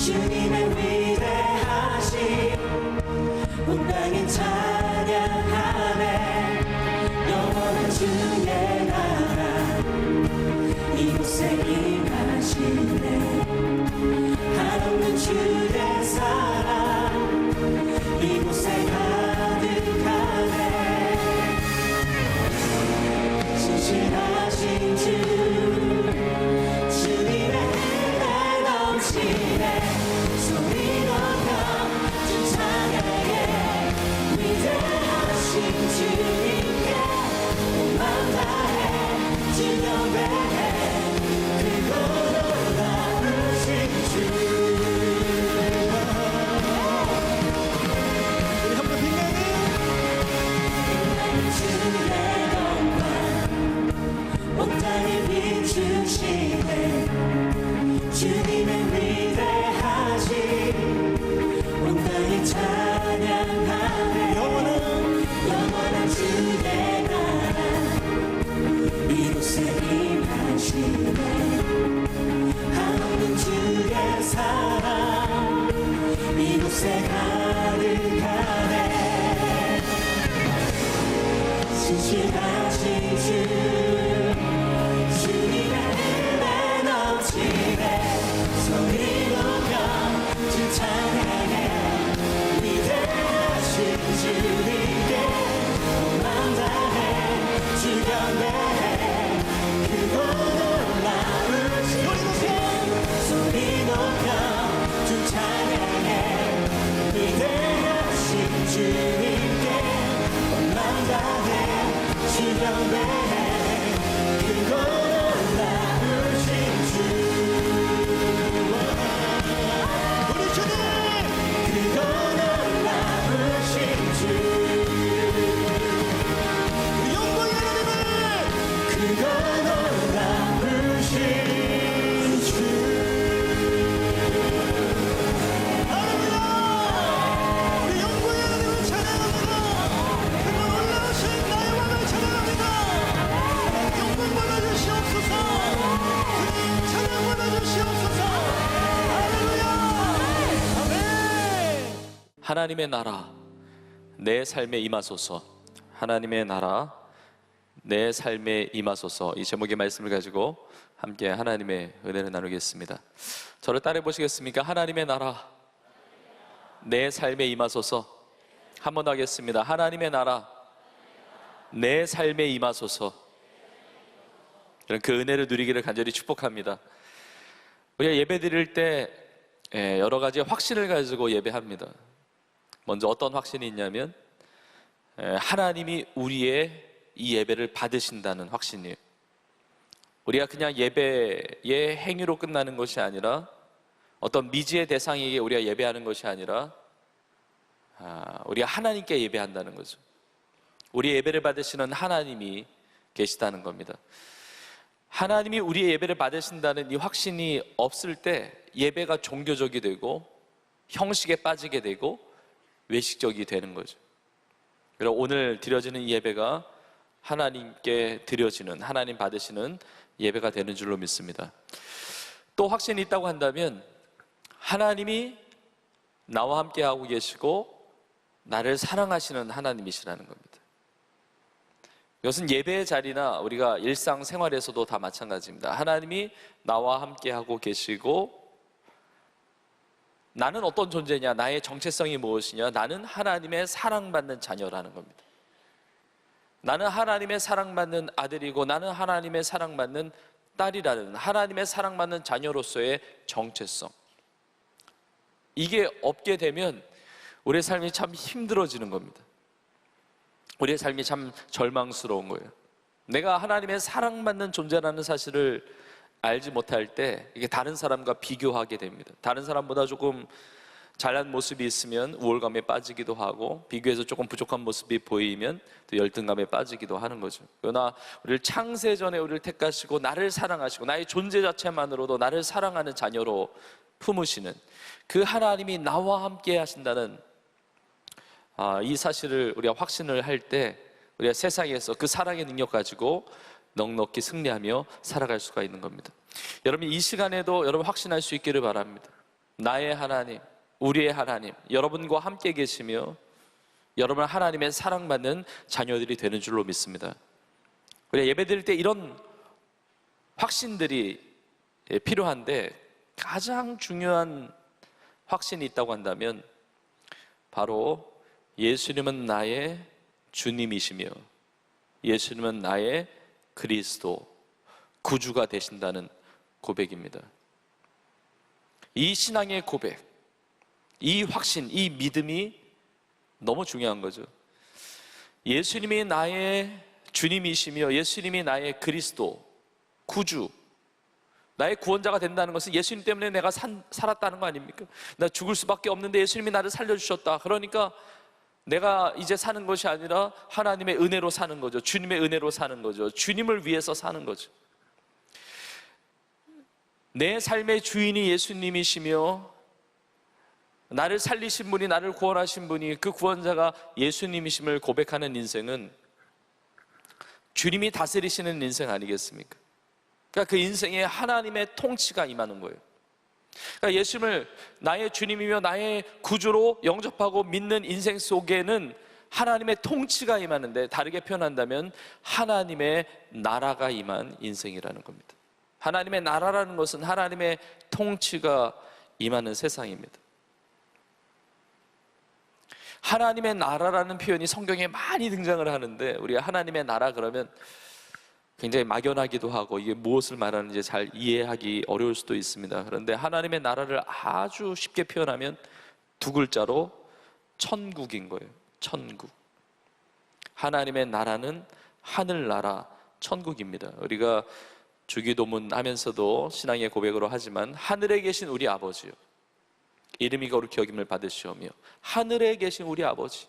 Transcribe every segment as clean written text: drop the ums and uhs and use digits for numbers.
주님의 위대하심 온 땅이 찬양하네. 영원한 주의 나라 이곳에 임하시네. 한없는 주의 사랑 이곳에 가득하네. 신실하신 주 주님의 은혜 넘치네. 소리 높여 주 찬양해. 위대하신 주님께 온 마음 다해 주 경배해. 크고 놀라우신 주. 우리 한번 빅맨이 주의 영광 온 땅에 비추시네. 주님의 위대하심 온 땅에 찬양하네. 영원한 주의 나라 이곳에 임하시네. 한없는 주의 사랑 이곳에 가득하네. 신실하신 주 주님의 은혜 넘치네. 소리 높여 주 찬양해. 위대하신 주님께 온 마음 다해 주 경배해. 크고 놀라우신 주 소리 높여 주 찬양해. 위대하신 주님께 온 마음 다해 주 경배해. 크고 놀라우신 주. 우리 주님 크고 놀라우신 주. 우리 영광의 하나님을 크고 놀라우신 주. 할렐루야. 우리 영광의 하나님을 찬양합니다. 크고 놀라우신 나의 왕을 찬양합니다. 영광 받아주시옵소서. 주님 찬양 받아주시옵소서. 할렐루야. 아멘. 하나님의 나라 내 삶에 임하소서. 하나님의 나라 내 삶에 임하소서. 이 제목의 말씀을 가지고 함께 하나님의 은혜를 나누겠습니다. 저를 따라해 보시겠습니까? 하나님의 나라 내 삶에 임하소서. 한 번 더 하겠습니다. 하나님의 나라 내 삶에 임하소서. 그 은혜를 누리기를 간절히 축복합니다. 우리가 예배 드릴 때 여러 가지 확신을 가지고 예배합니다. 먼저 어떤 확신이 있냐면 하나님이 우리의 이 예배를 받으신다는 확신이에요. 우리가 그냥 예배의 행위로 끝나는 것이 아니라 어떤 미지의 대상에게 우리가 예배하는 것이 아니라 우리가 하나님께 예배한다는 거죠. 우리 예배를 받으시는 하나님이 계시다는 겁니다. 하나님이 우리의 예배를 받으신다는 이 확신이 없을 때 예배가 종교적이 되고 형식에 빠지게 되고 외식적이 되는 거죠. 그래서 오늘 드려지는 이 예배가 하나님께 드려지는, 하나님 받으시는 예배가 되는 줄로 믿습니다. 또 확신이 있다고 한다면 하나님이 나와 함께 하고 계시고 나를 사랑하시는 하나님이시라는 겁니다. 이것은 예배의 자리나 우리가 일상생활에서도 다 마찬가지입니다. 하나님이 나와 함께 하고 계시고 나는 어떤 존재냐, 나의 정체성이 무엇이냐, 나는 하나님의 사랑받는 자녀라는 겁니다. 나는 하나님의 사랑받는 아들이고 나는 하나님의 사랑받는 딸이라는, 하나님의 사랑받는 자녀로서의 정체성, 이게 없게 되면 우리의 삶이 참 힘들어지는 겁니다. 우리의 삶이 참 절망스러운 거예요. 내가 하나님의 사랑받는 존재라는 사실을 알지 못할 때 이게 다른 사람과 비교하게 됩니다. 다른 사람보다 조금 잘난 모습이 있으면 우월감에 빠지기도 하고, 비교해서 조금 부족한 모습이 보이면 또 열등감에 빠지기도 하는 거죠. 그러나 우리를 창세전에 우리를 택하시고 나를 사랑하시고 나의 존재 자체만으로도 나를 사랑하는 자녀로 품으시는 그 하나님이 나와 함께 하신다는 이 사실을 우리가 확신을 할 때 우리가 세상에서 그 사랑의 능력 가지고 넉넉히 승리하며 살아갈 수가 있는 겁니다. 여러분, 이 시간에도 여러분 확신할 수 있기를 바랍니다. 나의 하나님, 우리의 하나님, 여러분과 함께 계시며 여러분 하나님의 사랑받는 자녀들이 되는 줄로 믿습니다. 우리 예배드릴 때 이런 확신들이 필요한데, 가장 중요한 확신이 있다고 한다면 바로 예수님은 나의 주님이시며 예수님은 나의 그리스도, 구주가 되신다는 고백입니다. 이 신앙의 고백, 이 확신, 이 믿음이 너무 중요한 거죠. 예수님이 나의 주님이시며 예수님이 나의 그리스도, 구주, 나의 구원자가 된다는 것은 예수님 때문에 내가 살았다는 거 아닙니까? 나 죽을 수밖에 없는데 예수님이 나를 살려주셨다. 그러니까 내가 이제 사는 것이 아니라 하나님의 은혜로 사는 거죠. 주님의 은혜로 사는 거죠. 주님을 위해서 사는 거죠. 내 삶의 주인이 예수님이시며 나를 살리신 분이, 나를 구원하신 분이, 그 구원자가 예수님이심을 고백하는 인생은 주님이 다스리시는 인생 아니겠습니까? 그러니까 그 인생에 하나님의 통치가 임하는 거예요. 그러니까 예수님을 나의 주님이며 나의 구주로 영접하고 믿는 인생 속에는 하나님의 통치가 임하는데, 다르게 표현한다면 하나님의 나라가 임한 인생이라는 겁니다. 하나님의 나라라는 것은 하나님의 통치가 임하는 세상입니다. 하나님의 나라라는 표현이 성경에 많이 등장을 하는데, 우리가 하나님의 나라 그러면 굉장히 막연하기도 하고 이게 무엇을 말하는지 잘 이해하기 어려울 수도 있습니다. 그런데 하나님의 나라를 아주 쉽게 표현하면 두 글자로 천국인 거예요. 천국. 하나님의 나라는 하늘나라, 천국입니다. 우리가 주기도문 하면서도 신앙의 고백으로 하지만, 하늘에 계신 우리 아버지요, 이름이 거룩히 여김을 받으시오며, 하늘에 계신 우리 아버지,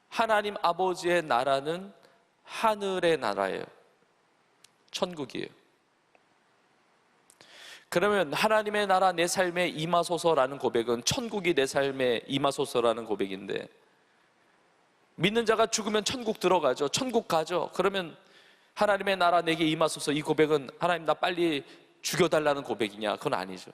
하나님 아버지의 나라는 하늘의 나라예요. 천국이에요. 그러면 하나님의 나라 내 삶에 임하소서라는 고백은 천국이 내 삶에 임하소서라는 고백인데, 믿는 자가 죽으면 천국 들어가죠. 천국 가죠. 그러면 하나님의 나라 내게 임하소서, 이 고백은 하나님 나 빨리 죽여달라는 고백이냐? 그건 아니죠.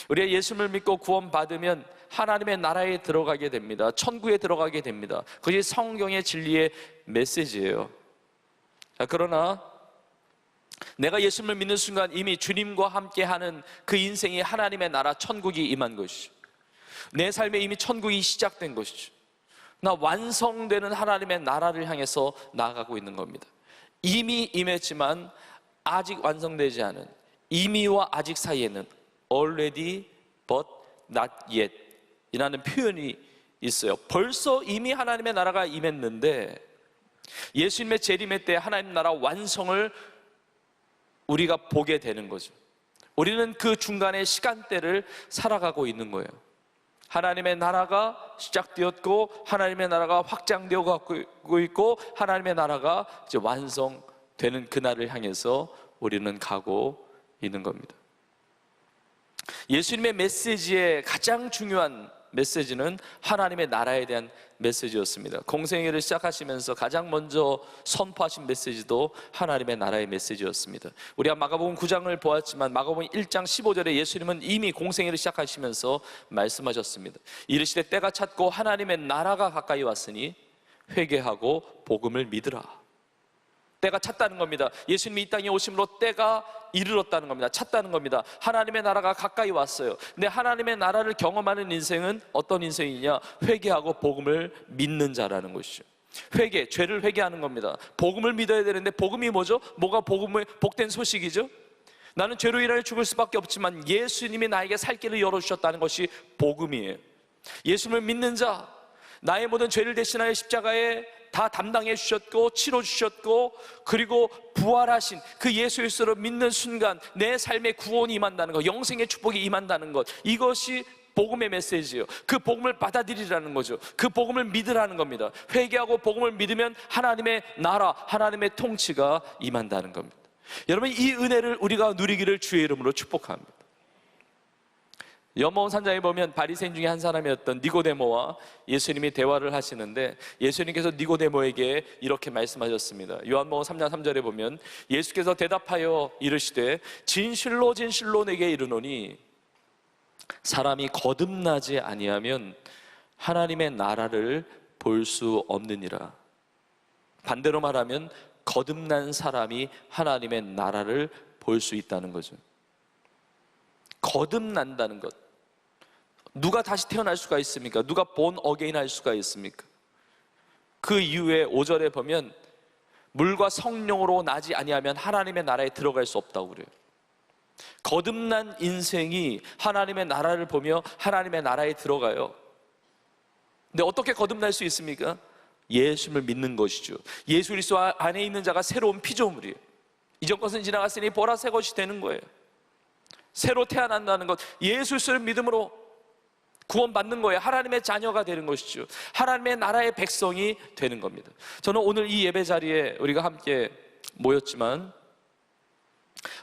우리가 예수님을 믿고 구원받으면 하나님의 나라에 들어가게 됩니다. 천국에 들어가게 됩니다. 그것이 성경의 진리의 메시지예요. 자, 그러나 내가 예수님을 믿는 순간 이미 주님과 함께하는 그 인생이 하나님의 나라, 천국이 임한 것이죠. 내 삶에 이미 천국이 시작된 것이죠. 나 완성되는 하나님의 나라를 향해서 나아가고 있는 겁니다. 이미 임했지만 아직 완성되지 않은, 이미와 아직 사이에는 already but not yet 이라는 표현이 있어요. 벌써 이미 하나님의 나라가 임했는데, 예수님의 재림의 때 하나님 나라 완성을 우리가 보게 되는 거죠. 우리는 그 중간의 시간대를 살아가고 있는 거예요. 하나님의 나라가 시작되었고 하나님의 나라가 확장되어 가고 있고 하나님의 나라가 이제 완성되는 그날을 향해서 우리는 가고 있는 겁니다. 예수님의 메시지의 가장 중요한 메시지는 하나님의 나라에 대한 메시지였습니다. 공생애를 시작하시면서 가장 먼저 선포하신 메시지도 하나님의 나라의 메시지였습니다. 우리가 마가복음 9장을 보았지만 마가복음 1장 15절에 예수님은 이미 공생애를 시작하시면서 말씀하셨습니다. 이르시되 때가 찼고 하나님의 나라가 가까이 왔으니 회개하고 복음을 믿으라. 때가 찼다는 겁니다. 예수님이 이 땅에 오심으로 때가 이르렀다는 겁니다. 찼다는 겁니다. 하나님의 나라가 가까이 왔어요. 근데 하나님의 나라를 경험하는 인생은 어떤 인생이냐? 회개하고 복음을 믿는 자라는 것이죠. 회개, 죄를 회개하는 겁니다. 복음을 믿어야 되는데 복음이 뭐죠? 뭐가 복음의 복된 소식이죠? 나는 죄로 인하여 죽을 수밖에 없지만 예수님이 나에게 살 길을 열어주셨다는 것이 복음이에요. 예수님을 믿는 자, 나의 모든 죄를 대신하여 십자가에 다 담당해 주셨고 치러 주셨고, 그리고 부활하신 그 예수 그리스도를 믿는 순간 내 삶에 구원이 임한다는 것, 영생의 축복이 임한다는 것, 이것이 복음의 메시지예요. 그 복음을 받아들이라는 거죠. 그 복음을 믿으라는 겁니다. 회개하고 복음을 믿으면 하나님의 나라, 하나님의 통치가 임한다는 겁니다. 여러분, 이 은혜를 우리가 누리기를 주의 이름으로 축복합니다. 연못원 산장에 보면 바리새인 중에 한 사람이었던 니고데모와 예수님이 대화를 하시는데, 예수님께서 니고데모에게 이렇게 말씀하셨습니다. 요한복음 3장 3절에 보면 예수께서 대답하여 이르시되 진실로 진실로 내게 이르노니 사람이 거듭나지 아니하면 하나님의 나라를 볼 수 없느니라. 반대로 말하면 거듭난 사람이 하나님의 나라를 볼 수 있다는 거죠. 거듭난다는 것. 누가 다시 태어날 수가 있습니까? 누가 본 어게인 할 수가 있습니까? 그 이후에 5절에 보면 물과 성령으로 나지 아니하면 하나님의 나라에 들어갈 수 없다고 그래요. 거듭난 인생이 하나님의 나라를 보며 하나님의 나라에 들어가요. 근데 어떻게 거듭날 수 있습니까? 예수를 믿는 것이죠. 예수 그리스도 안에 있는 자가 새로운 피조물이에요. 이전 것은 지나갔으니 보라 새 것이 되는 거예요. 새로 태어난다는 것, 예수 그리스도를 믿음으로 구원받는 거예요. 하나님의 자녀가 되는 것이죠. 하나님의 나라의 백성이 되는 겁니다. 저는 오늘 이 예배 자리에 우리가 함께 모였지만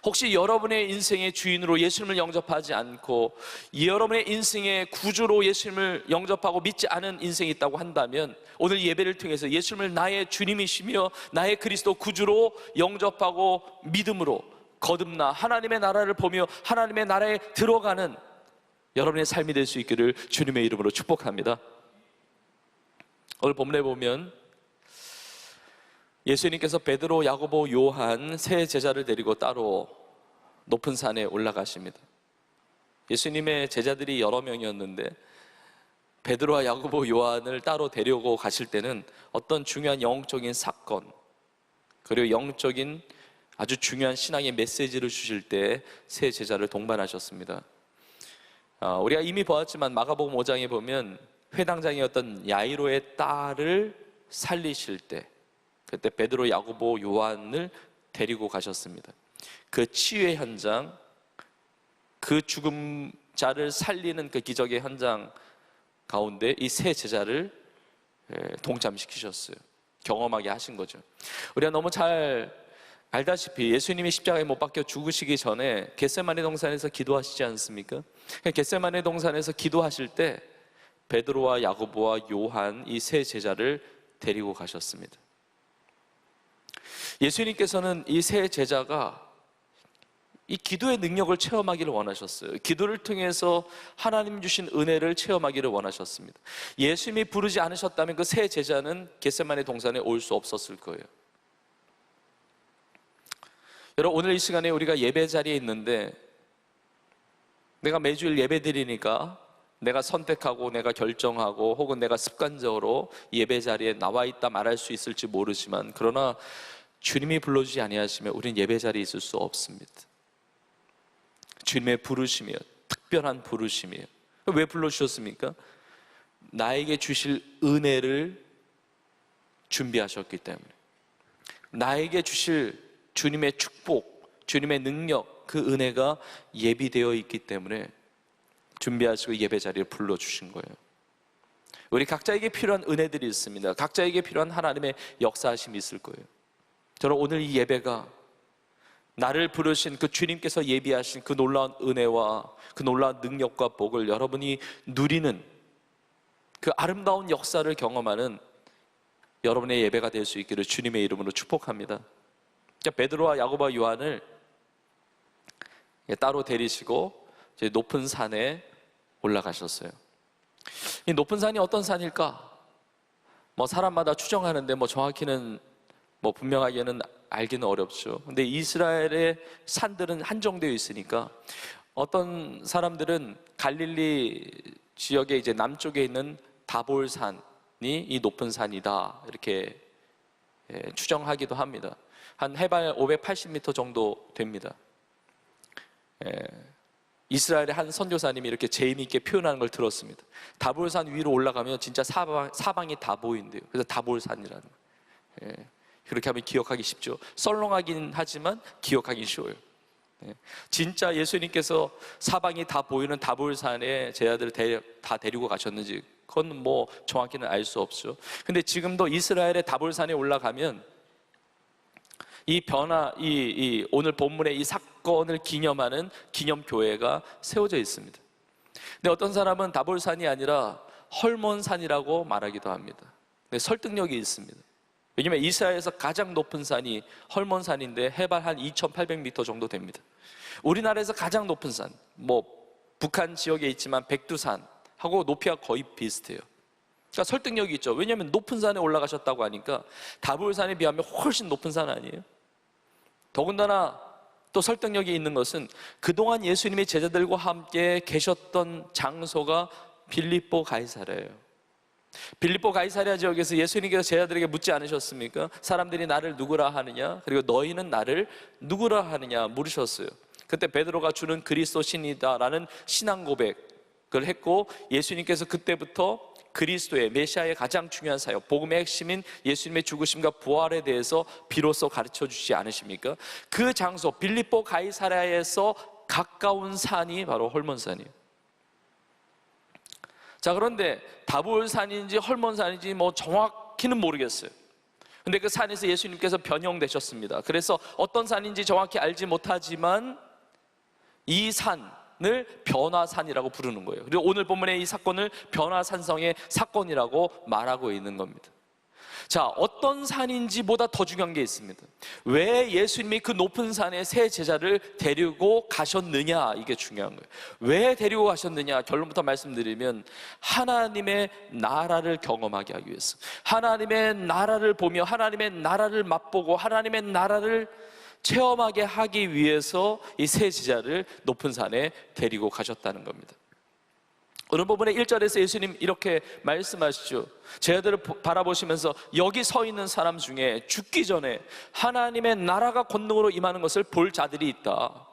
혹시 여러분의 인생의 주인으로 예수님을 영접하지 않고 여러분의 인생의 구주로 예수님을 영접하고 믿지 않은 인생이 있다고 한다면 오늘 예배를 통해서 예수님을 나의 주님이시며 나의 그리스도 구주로 영접하고 믿음으로 거듭나 하나님의 나라를 보며 하나님의 나라에 들어가는 여러분의 삶이 될 수 있기를 주님의 이름으로 축복합니다. 오늘 본문에 보면 예수님께서 베드로, 야고보, 요한 세 제자를 데리고 따로 높은 산에 올라가십니다. 예수님의 제자들이 여러 명이었는데 베드로와 야고보, 요한을 따로 데리고 가실 때는 어떤 중요한 영적인 사건 그리고 영적인 아주 중요한 신앙의 메시지를 주실 때 세 제자를 동반하셨습니다. 우리가 이미 보았지만 마가복음 5장에 보면 회당장이었던 야이로의 딸을 살리실 때 그때 베드로, 야고보, 요한을 데리고 가셨습니다. 그 치유의 현장, 그 죽음자를 살리는 그 기적의 현장 가운데 이 세 제자를 동참시키셨어요. 경험하게 하신 거죠. 우리가 너무 잘 알다시피 예수님이 십자가에 못 박혀 죽으시기 전에 겟세마네 동산에서 기도하시지 않습니까? 겟세마네 동산에서 기도하실 때 베드로와 야고보와 요한 이 세 제자를 데리고 가셨습니다. 예수님께서는 이 세 제자가 이 기도의 능력을 체험하기를 원하셨어요. 기도를 통해서 하나님 주신 은혜를 체험하기를 원하셨습니다. 예수님이 부르지 않으셨다면 그 세 제자는 겟세마네 동산에 올 수 없었을 거예요. 여러분, 오늘 이 시간에 우리가 예배 자리에 있는데 내가 매주일 예배 드리니까 내가 선택하고 내가 결정하고 혹은 내가 습관적으로 예배 자리에 나와 있다 말할 수 있을지 모르지만 그러나 주님이 불러주지 아니하시면 우리는 예배 자리에 있을 수 없습니다. 주님의 부르심이에요. 특별한 부르심이에요. 왜 불러주셨습니까? 나에게 주실 은혜를 준비하셨기 때문에 나에게 주실 주님의 축복, 주님의 능력, 그 은혜가 예비되어 있기 때문에 준비하시고 예배 자리에 불러주신 거예요. 우리 각자에게 필요한 은혜들이 있습니다. 각자에게 필요한 하나님의 역사하심이 있을 거예요. 저는 오늘 이 예배가 나를 부르신 그 주님께서 예비하신 그 놀라운 은혜와 그 놀라운 능력과 복을 여러분이 누리는 그 아름다운 역사를 경험하는 여러분의 예배가 될 수 있기를 주님의 이름으로 축복합니다. 베드로와 야고보와 요한을 따로 데리시고 이제 높은 산에 올라가셨어요. 이 높은 산이 어떤 산일까? 사람마다 추정하는데 정확히는 분명하게는 알기는 어렵죠. 근데 이스라엘의 산들은 한정되어 있으니까 어떤 사람들은 갈릴리 지역의 이제 남쪽에 있는 다볼산이 이 높은 산이다 이렇게 추정하기도 합니다. 한 해발 580m 정도 됩니다. 이스라엘의 한 선교사님이 이렇게 재미있게 표현하는 걸 들었습니다. 다볼산 위로 올라가면 진짜 사방이 다 보인대요. 그래서 다볼산이라는 거예요. 그렇게 하면 기억하기 쉽죠. 썰렁하긴 하지만 기억하기 쉬워요. 진짜 예수님께서 사방이 다 보이는 다볼산에 제 아들을 다 데리고 가셨는지 그건 정확히는 알 수 없죠. 근데 지금도 이스라엘의 다볼산에 올라가면 이 변화, 오늘 본문의 이 사건을 기념하는 기념교회가 세워져 있습니다. 근데 어떤 사람은 다볼산이 아니라 헐몬산이라고 말하기도 합니다. 근데 설득력이 있습니다. 왜냐하면 이스라엘에서 가장 높은 산이 헐몬산인데 해발 한 2,800m 정도 됩니다. 우리나라에서 가장 높은 산, 북한 지역에 있지만 백두산하고 높이가 거의 비슷해요. 그러니까 설득력이 있죠. 왜냐하면 높은 산에 올라가셨다고 하니까 다볼산에 비하면 훨씬 높은 산 아니에요? 더군다나 또 설득력이 있는 것은 그동안 예수님이 제자들과 함께 계셨던 장소가 빌립보 가이사랴예요. 빌립보 가이사랴 지역에서 예수님께서 제자들에게 묻지 않으셨습니까? 사람들이 나를 누구라 하느냐? 그리고 너희는 나를 누구라 하느냐 물으셨어요. 그때 베드로가 주는 그리스도 신이다라는 신앙 고백을 했고, 예수님께서 그때부터 그리스도의 메시아의 가장 중요한 사역, 복음의 핵심인 예수님의 죽으심과 부활에 대해서 비로소 가르쳐 주시지 않으십니까? 그 장소 빌립보 가이사랴에서 가까운 산이 바로 헐몬산이에요. 자, 그런데 다볼산인지 헐몬산인지 뭐 정확히는 모르겠어요. 근데 그 산에서 예수님께서 변형되셨습니다. 그래서 어떤 산인지 정확히 알지 못하지만 이 산을 변화산이라고 부르는 거예요. 그리고 오늘 본문의 이 사건을 변화산성의 사건이라고 말하고 있는 겁니다. 자, 어떤 산인지 보다 더 중요한 게 있습니다. 왜 예수님이 그 높은 산에 세 제자를 데리고 가셨느냐, 이게 중요한 거예요. 왜 데리고 가셨느냐, 결론부터 말씀드리면 하나님의 나라를 경험하게 하기 위해서, 하나님의 나라를 보며 하나님의 나라를 맛보고 하나님의 나라를 체험하게 하기 위해서 이 세 제자를 높은 산에 데리고 가셨다는 겁니다. 오늘 부분의 1절에서 예수님 이렇게 말씀하시죠. 제자들을 바라보시면서 여기 서 있는 사람 중에 죽기 전에 하나님의 나라가 권능으로 임하는 것을 볼 자들이 있다.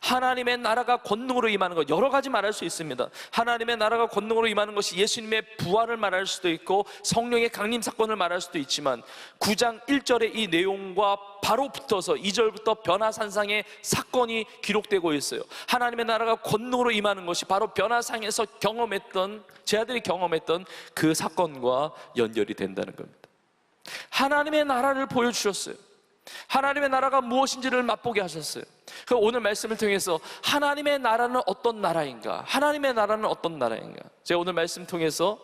하나님의 나라가 권능으로 임하는 것, 여러 가지 말할 수 있습니다. 하나님의 나라가 권능으로 임하는 것이 예수님의 부활을 말할 수도 있고 성령의 강림 사건을 말할 수도 있지만 9장 1절의 이 내용과 바로 붙어서 2절부터 변화산상의 사건이 기록되고 있어요. 하나님의 나라가 권능으로 임하는 것이 바로 변화상에서 경험했던, 제자들이 경험했던 그 사건과 연결이 된다는 겁니다. 하나님의 나라를 보여주셨어요. 하나님의 나라가 무엇인지를 맛보게 하셨어요. 그 오늘 말씀을 통해서 하나님의 나라는 어떤 나라인가, 하나님의 나라는 어떤 나라인가, 제가 오늘 말씀 통해서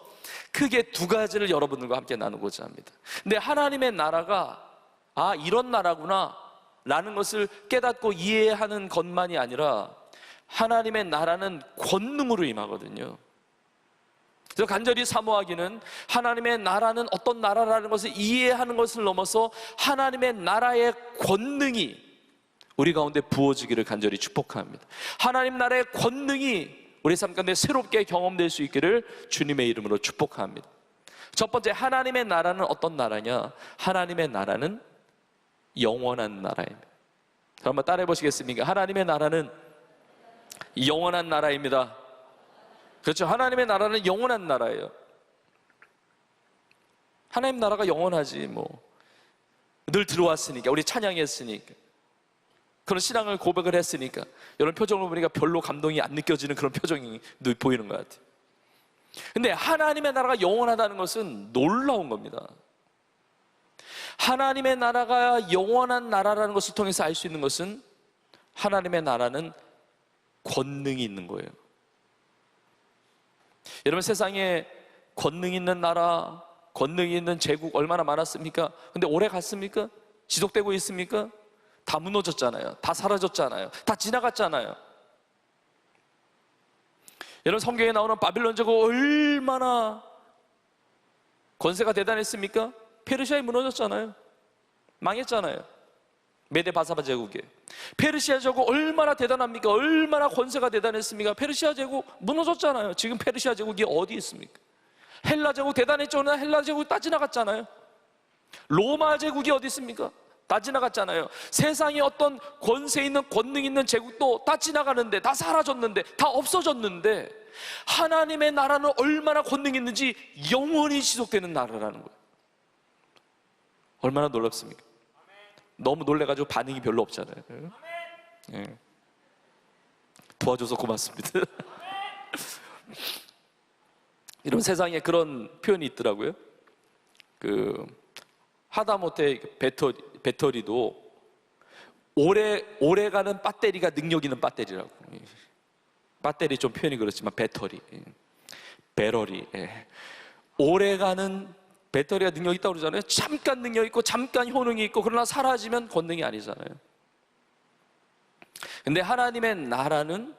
크게 두 가지를 여러분들과 함께 나누고자 합니다. 근데 하나님의 나라가 이런 나라구나 라는 것을 깨닫고 이해하는 것만이 아니라 하나님의 나라는 권능으로 임하거든요. 그래서 간절히 사모하기는 하나님의 나라는 어떤 나라라는 것을 이해하는 것을 넘어서 하나님의 나라의 권능이 우리 가운데 부어지기를 간절히 축복합니다. 하나님 나라의 권능이 우리 삶 가운데 새롭게 경험될 수 있기를 주님의 이름으로 축복합니다. 첫 번째, 하나님의 나라는 어떤 나라냐? 하나님의 나라는 영원한 나라입니다. 한번 따라해 보시겠습니까? 하나님의 나라는 영원한 나라입니다. 그렇죠. 하나님의 나라는 영원한 나라예요. 하나님 나라가 영원하지 늘 들어왔으니까, 우리 찬양했으니까, 그런 신앙을 고백을 했으니까 이런 표정을 보니까 별로 감동이 안 느껴지는 그런 표정이 보이는 것 같아요. 근데 하나님의 나라가 영원하다는 것은 놀라운 겁니다. 하나님의 나라가 영원한 나라라는 것을 통해서 알 수 있는 것은 하나님의 나라는 권능이 있는 거예요. 여러분, 세상에 권능 있는 나라, 권능이 있는 제국 얼마나 많았습니까? 근데 오래 갔습니까? 지속되고 있습니까? 다 무너졌잖아요. 다 사라졌잖아요. 다 지나갔잖아요. 여러분, 성경에 나오는 바빌론 제국 얼마나 권세가 대단했습니까? 페르시아에 무너졌잖아요. 망했잖아요. 메데 바사바 제국에. 페르시아 제국 얼마나 대단합니까? 얼마나 권세가 대단했습니까? 페르시아 제국 무너졌잖아요. 지금 페르시아 제국이 어디 있습니까? 헬라 제국 대단했죠. 그러나 헬라 제국 다 지나갔잖아요. 로마 제국이 어디 있습니까? 다 지나갔잖아요. 세상에 어떤 권세 있는, 권능 있는 제국도 다 지나가는데, 다 사라졌는데, 다 없어졌는데 하나님의 나라는 얼마나 권능이 있는지 영원히 지속되는 나라라는 거예요. 얼마나 놀랍습니까? 너무 놀래가지고 반응이 별로 없잖아요. 네. 도와줘서 고맙습니다. 이런 세상에 그런 표현이 있더라고요. 하다못해 배터리도 오래 가는 배터리가 능력 있는 배터리라고. 배터리 좀 표현이 그렇지만 배터리, 오래 가는 배터리가 능력이 있다고 그러잖아요. 잠깐 능력이 있고 잠깐 효능이 있고, 그러나 사라지면 권능이 아니잖아요. 근데 하나님의 나라는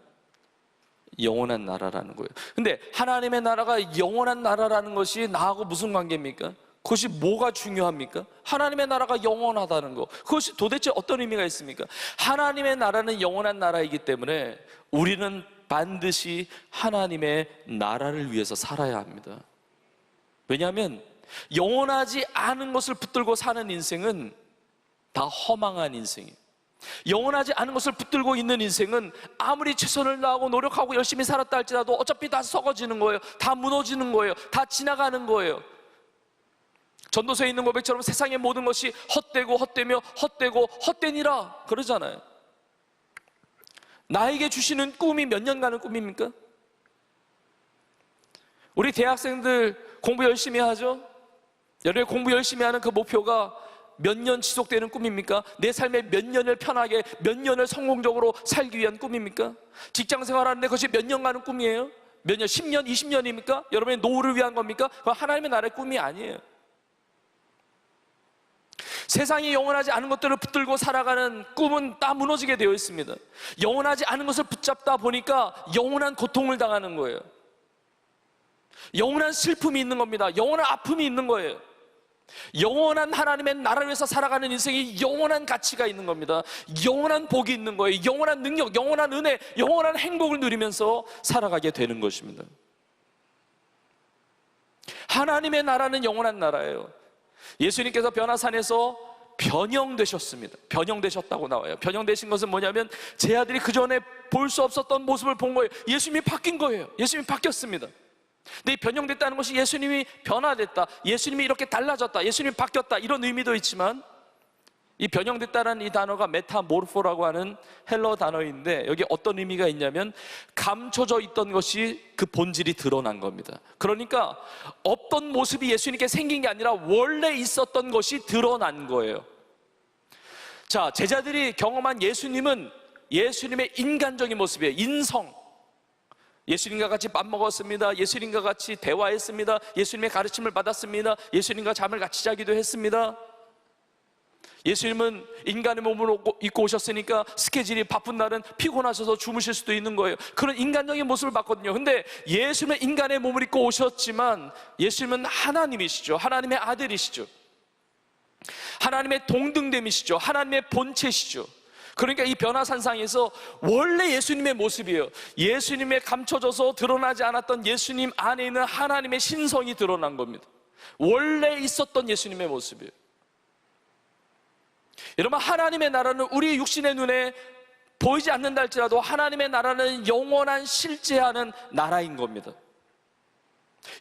영원한 나라라는 거예요. 근데 하나님의 나라가 영원한 나라라는 것이 나하고 무슨 관계입니까? 그것이 뭐가 중요합니까? 하나님의 나라가 영원하다는 거, 그것이 도대체 어떤 의미가 있습니까? 하나님의 나라는 영원한 나라이기 때문에 우리는 반드시 하나님의 나라를 위해서 살아야 합니다. 왜냐하면 영원하지 않은 것을 붙들고 사는 인생은 다 허망한 인생이에요. 영원하지 않은 것을 붙들고 있는 인생은 아무리 최선을 다하고 노력하고 열심히 살았다 할지라도 어차피 다 썩어지는 거예요. 다 무너지는 거예요. 다 지나가는 거예요. 전도서에 있는 고백처럼 세상의 모든 것이 헛되고 헛되며 헛되고 헛되니라 그러잖아요. 나에게 주시는 꿈이 몇 년간의 꿈입니까? 우리 대학생들 공부 열심히 하죠? 여러분 공부 열심히 하는 그 목표가 몇 년 지속되는 꿈입니까? 내 삶의 몇 년을 편하게, 몇 년을 성공적으로 살기 위한 꿈입니까? 직장 생활하는데 그것이 몇 년간의 꿈이에요? 몇 년, 10년, 20년입니까? 여러분의 노후를 위한 겁니까? 그건 하나님의 나라의 꿈이 아니에요. 세상이 영원하지 않은 것들을 붙들고 살아가는 꿈은 다 무너지게 되어 있습니다. 영원하지 않은 것을 붙잡다 보니까 영원한 고통을 당하는 거예요. 영원한 슬픔이 있는 겁니다. 영원한 아픔이 있는 거예요. 영원한 하나님의 나라를 위해서 살아가는 인생이 영원한 가치가 있는 겁니다. 영원한 복이 있는 거예요. 영원한 능력, 영원한 은혜, 영원한 행복을 누리면서 살아가게 되는 것입니다. 하나님의 나라는 영원한 나라예요. 예수님께서 변화산에서 변형되셨습니다. 변형되셨다고 나와요. 변형되신 것은 뭐냐면 제 아들이 그전에 볼 수 없었던 모습을 본 거예요. 예수님이 바뀐 거예요. 예수님이 바뀌었습니다. 근데 이 변형됐다는 것이 예수님이 변화됐다, 예수님이 이렇게 달라졌다, 예수님이 바뀌었다, 이런 의미도 있지만 이 변형됐다는 이 단어가 메타모르포라고 하는 헬러 단어인데 여기 어떤 의미가 있냐면 감춰져 있던 것이 그 본질이 드러난 겁니다. 그러니까 없던 모습이 예수님께 생긴 게 아니라 원래 있었던 것이 드러난 거예요. 자, 제자들이 경험한 예수님은 예수님의 인간적인 모습이에요. 인성. 예수님과 같이 밥 먹었습니다. 예수님과 같이 대화했습니다. 예수님의 가르침을 받았습니다. 예수님과 잠을 같이 자기도 했습니다. 예수님은 인간의 몸을 입고 오셨으니까 스케줄이 바쁜 날은 피곤하셔서 주무실 수도 있는 거예요. 그런 인간적인 모습을 봤거든요. 근데 예수님은 인간의 몸을 입고 오셨지만 예수님은 하나님이시죠. 하나님의 아들이시죠. 하나님의 동등됨이시죠. 하나님의 본체시죠. 그러니까 이 변화산상에서 원래 예수님의 모습이에요. 예수님의 감춰져서 드러나지 않았던 예수님 안에 있는 하나님의 신성이 드러난 겁니다. 원래 있었던 예수님의 모습이에요. 여러분, 하나님의 나라는 우리 육신의 눈에 보이지 않는다 할지라도 하나님의 나라는 영원한 실제하는 나라인 겁니다.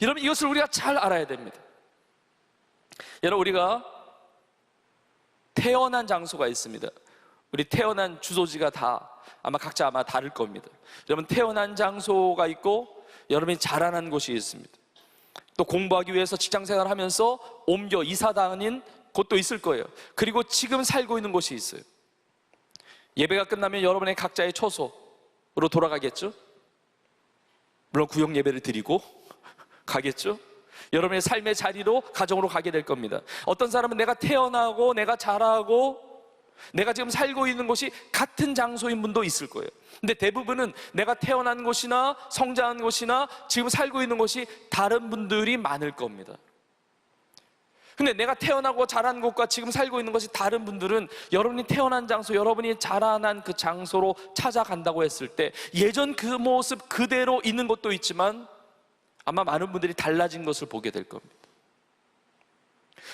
여러분, 이것을 우리가 잘 알아야 됩니다. 여러분, 우리가 태어난 장소가 있습니다. 우리 태어난 주소지가 다 각자 아마 다를 겁니다. 여러분, 태어난 장소가 있고 여러분이 자라난 곳이 있습니다. 또 공부하기 위해서 직장생활을 하면서 옮겨 이사 다닌 곳도 있을 거예요. 그리고 지금 살고 있는 곳이 있어요. 예배가 끝나면 여러분의 각자의 처소로 돌아가겠죠? 물론 구역 예배를 드리고 가겠죠? 여러분의 삶의 자리로, 가정으로 가게 될 겁니다. 어떤 사람은 내가 태어나고 내가 자라고 내가 지금 살고 있는 곳이 같은 장소인 분도 있을 거예요. 근데 대부분은 내가 태어난 곳이나 성장한 곳이나 지금 살고 있는 곳이 다른 분들이 많을 겁니다. 근데 내가 태어나고 자란 곳과 지금 살고 있는 것이 다른 분들은 여러분이 태어난 장소, 여러분이 자라난 그 장소로 찾아간다고 했을 때 예전 그 모습 그대로 있는 것도 있지만 아마 많은 분들이 달라진 것을 보게 될 겁니다.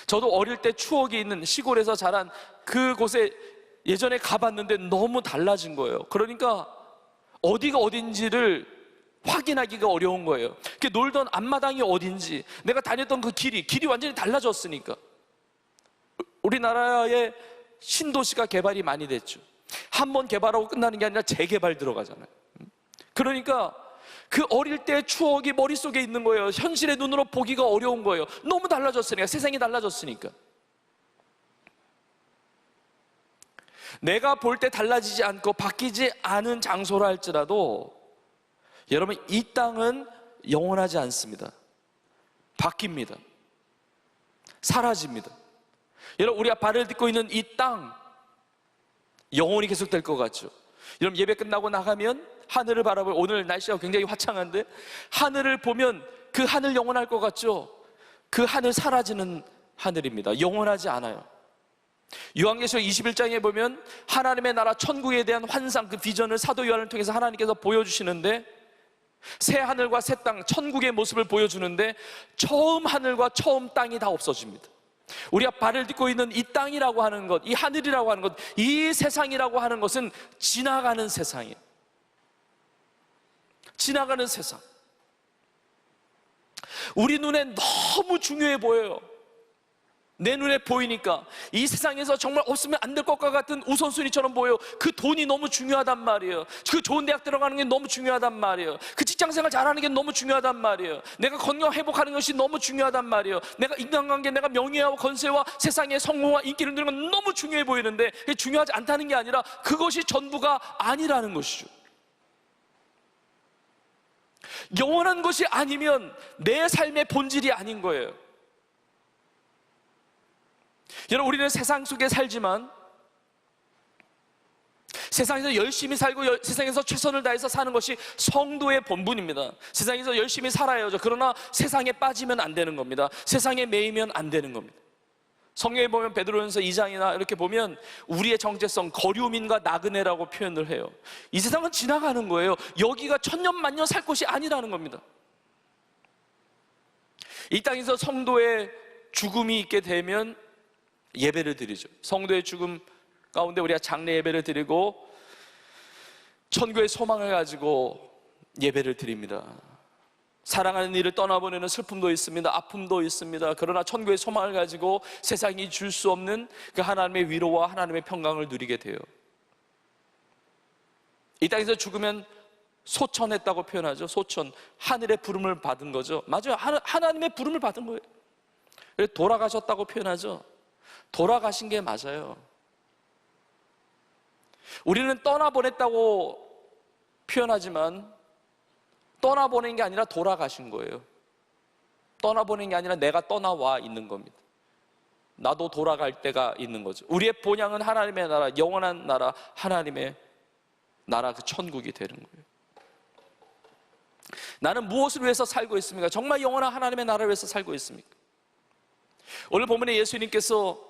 저도 어릴 때 추억이 있는 시골에서 자란 그곳에 예전에 가봤는데 너무 달라진 거예요. 그러니까 어디가 어딘지를 확인하기가 어려운 거예요. 놀던 앞마당이 어딘지, 내가 다녔던 그 길이 완전히 달라졌으니까. 우리나라의 신도시가 개발이 많이 됐죠. 한 번 개발하고 끝나는 게 아니라 재개발 들어가잖아요. 그러니까 그 어릴 때의 추억이 머릿속에 있는 거예요. 현실의 눈으로 보기가 어려운 거예요. 너무 달라졌으니까, 세상이 달라졌으니까. 내가 볼 때 달라지지 않고 바뀌지 않은 장소라 할지라도 여러분, 이 땅은 영원하지 않습니다. 바뀝니다. 사라집니다. 여러분, 우리가 발을 딛고 있는 이 땅 영원히 계속될 것 같죠? 여러분, 예배 끝나고 나가면 하늘을 바라보면, 오늘 날씨가 굉장히 화창한데 하늘을 보면 그 하늘 영원할 것 같죠? 그 하늘 사라지는 하늘입니다. 영원하지 않아요. 요한계시록 21장에 보면 하나님의 나라 천국에 대한 환상, 그 비전을 사도 요한을 통해서 하나님께서 보여주시는데, 새 하늘과 새 땅, 천국의 모습을 보여주는데 처음 하늘과 처음 땅이 다 없어집니다. 우리가 발을 딛고 있는 이 땅이라고 하는 것, 이 하늘이라고 하는 것, 이 세상이라고 하는 것은 지나가는 세상이에요. 지나가는 세상. 우리 눈에 너무 중요해 보여요. 내 눈에 보이니까 이 세상에서 정말 없으면 안 될 것과 같은 우선순위처럼 보여요. 그 돈이 너무 중요하단 말이에요. 그 좋은 대학 들어가는 게 너무 중요하단 말이에요. 그 직장생활 잘하는 게 너무 중요하단 말이에요. 내가 건강 회복하는 것이 너무 중요하단 말이에요. 내가 인간관계, 내가 명예와 권세와 세상의 성공과 인기를 누리는 건 너무 중요해 보이는데, 그게 중요하지 않다는 게 아니라 그것이 전부가 아니라는 것이죠. 영원한 것이 아니면 내 삶의 본질이 아닌 거예요. 여러분, 우리는 세상 속에 살지만 세상에서 열심히 살고 세상에서 최선을 다해서 사는 것이 성도의 본분입니다. 세상에서 열심히 살아야죠. 그러나 세상에 빠지면 안 되는 겁니다. 세상에 매이면 안 되는 겁니다. 성경에 보면 베드로전서 2장이나 이렇게 보면 우리의 정체성, 거류민과 나그네라고 표현을 해요. 이 세상은 지나가는 거예요. 여기가 천년 만년 살 곳이 아니라는 겁니다. 이 땅에서 성도의 죽음이 있게 되면 예배를 드리죠. 성도의 죽음 가운데 우리가 장례 예배를 드리고 천국의 소망을 가지고 예배를 드립니다. 사랑하는 이를 떠나보내는 슬픔도 있습니다. 아픔도 있습니다. 그러나 천국의 소망을 가지고 세상이 줄 수 없는 그 하나님의 위로와 하나님의 평강을 누리게 돼요. 이 땅에서 죽으면 소천했다고 표현하죠. 소천, 하늘의 부름을 받은 거죠. 맞아요. 하나님의 부름을 받은 거예요. 그래서 돌아가셨다고 표현하죠. 돌아가신 게 맞아요. 우리는 떠나보냈다고 표현하지만 떠나보낸 게 아니라 돌아가신 거예요. 떠나보낸 게 아니라 내가 떠나와 있는 겁니다. 나도 돌아갈 때가 있는 거죠. 우리의 본향은 하나님의 나라, 영원한 나라, 하나님의 나라, 그 천국이 되는 거예요. 나는 무엇을 위해서 살고 있습니까? 정말 영원한 하나님의 나라를 위해서 살고 있습니까? 오늘 본문에 예수님께서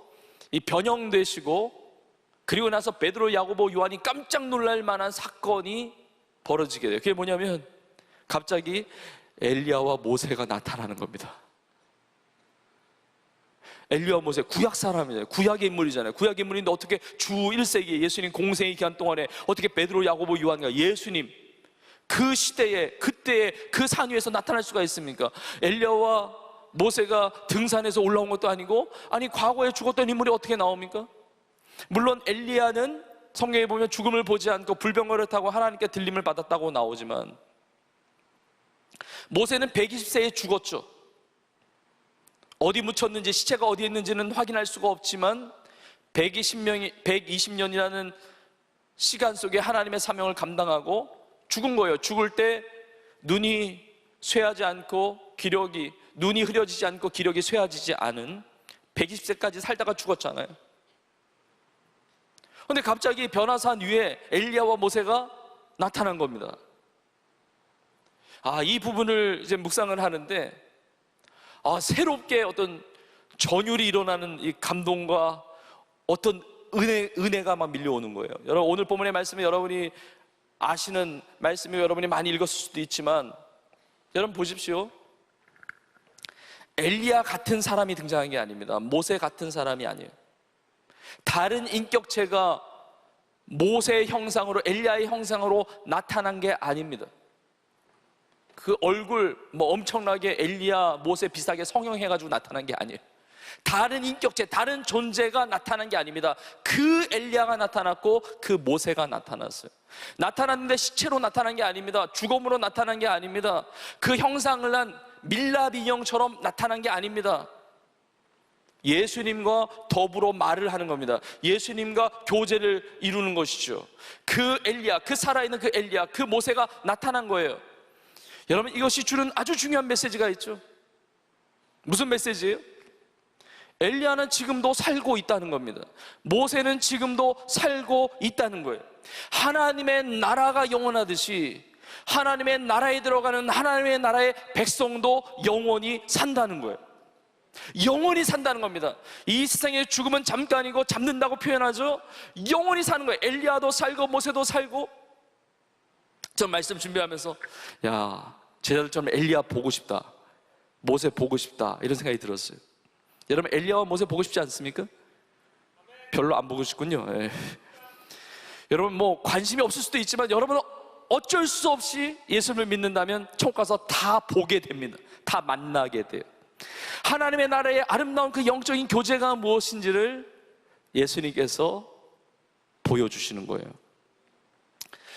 이 변형되시고 그리고 나서 베드로, 야고보, 요한이 깜짝 놀랄 만한 사건이 벌어지게 돼요. 그게 뭐냐면 갑자기 엘리야와 모세가 나타나는 겁니다. 엘리야와 모세, 구약 사람이잖아요. 구약의 인물이잖아요. 구약의 인물인데 어떻게 주 1세기에 예수님 공생의 기간 동안에 어떻게 베드로, 야고보, 요한과 예수님 그 시대에, 그때에 그 산 위에서 나타날 수가 있습니까? 엘리야와 모세가 등산에서 올라온 것도 아니고, 아니 과거에 죽었던 인물이 어떻게 나옵니까? 물론 엘리야는 성경에 보면 죽음을 보지 않고 불병거를 타고 하나님께 들림을 받았다고 나오지만 모세는 120세에 죽었죠. 어디 묻혔는지, 시체가 어디에 있는지는 확인할 수가 없지만 120년이라는 시간 속에 하나님의 사명을 감당하고 죽은 거예요. 죽을 때 눈이 쇠하지 않고 눈이 흐려지지 않고 기력이 쇠하지지 않은 120세까지 살다가 죽었잖아요. 그런데 갑자기 변화산 위에 엘리야와 모세가 나타난 겁니다. 이 부분을 이제 묵상을 하는데 새롭게 어떤 전율이 일어나는 이 감동과 어떤 은혜가 막 밀려오는 거예요. 여러분, 오늘 본문의 말씀이 여러분이 아시는 말씀이 여러분이 많이 읽었을 수도 있지만 여러분 보십시오. 엘리야 같은 사람이 등장한 게 아닙니다. 모세 같은 사람이 아니에요. 다른 인격체가 모세의 형상으로, 엘리야의 형상으로 나타난 게 아닙니다. 그 얼굴 엄청나게 엘리야, 모세 비슷하게 성형해가지고 나타난 게 아니에요. 다른 인격체, 다른 존재가 나타난 게 아닙니다. 그 엘리야가 나타났고 그 모세가 나타났어요. 나타났는데 시체로 나타난 게 아닙니다. 죽음으로 나타난 게 아닙니다. 그 형상을 한 밀랍 인형처럼 나타난 게 아닙니다. 예수님과 더불어 말을 하는 겁니다. 예수님과 교제를 이루는 것이죠. 그 엘리야, 그 살아있는 그 엘리야, 그 모세가 나타난 거예요. 여러분, 이것이 주는 아주 중요한 메시지가 있죠. 무슨 메시지예요? 엘리야는 지금도 살고 있다는 겁니다. 모세는 지금도 살고 있다는 거예요. 하나님의 나라가 영원하듯이 하나님의 나라에 들어가는 하나님의 나라의 백성도 영원히 산다는 거예요. 영원히 산다는 겁니다. 이 세상의 죽음은 잠깐이고 잠든다고 표현하죠. 영원히 사는 거예요. 엘리야도 살고 모세도 살고. 전 말씀 준비하면서 야, 제자들처럼 엘리야 보고 싶다, 모세 보고 싶다, 이런 생각이 들었어요. 여러분, 엘리야와 모세 보고 싶지 않습니까? 별로 안 보고 싶군요. 예. 여러분, 뭐 관심이 없을 수도 있지만 여러분은 어쩔 수 없이 예수를 믿는다면 천국 가서 다 보게 됩니다. 다 만나게 돼요. 하나님의 나라의 아름다운 그 영적인 교제가 무엇인지를 예수님께서 보여주시는 거예요.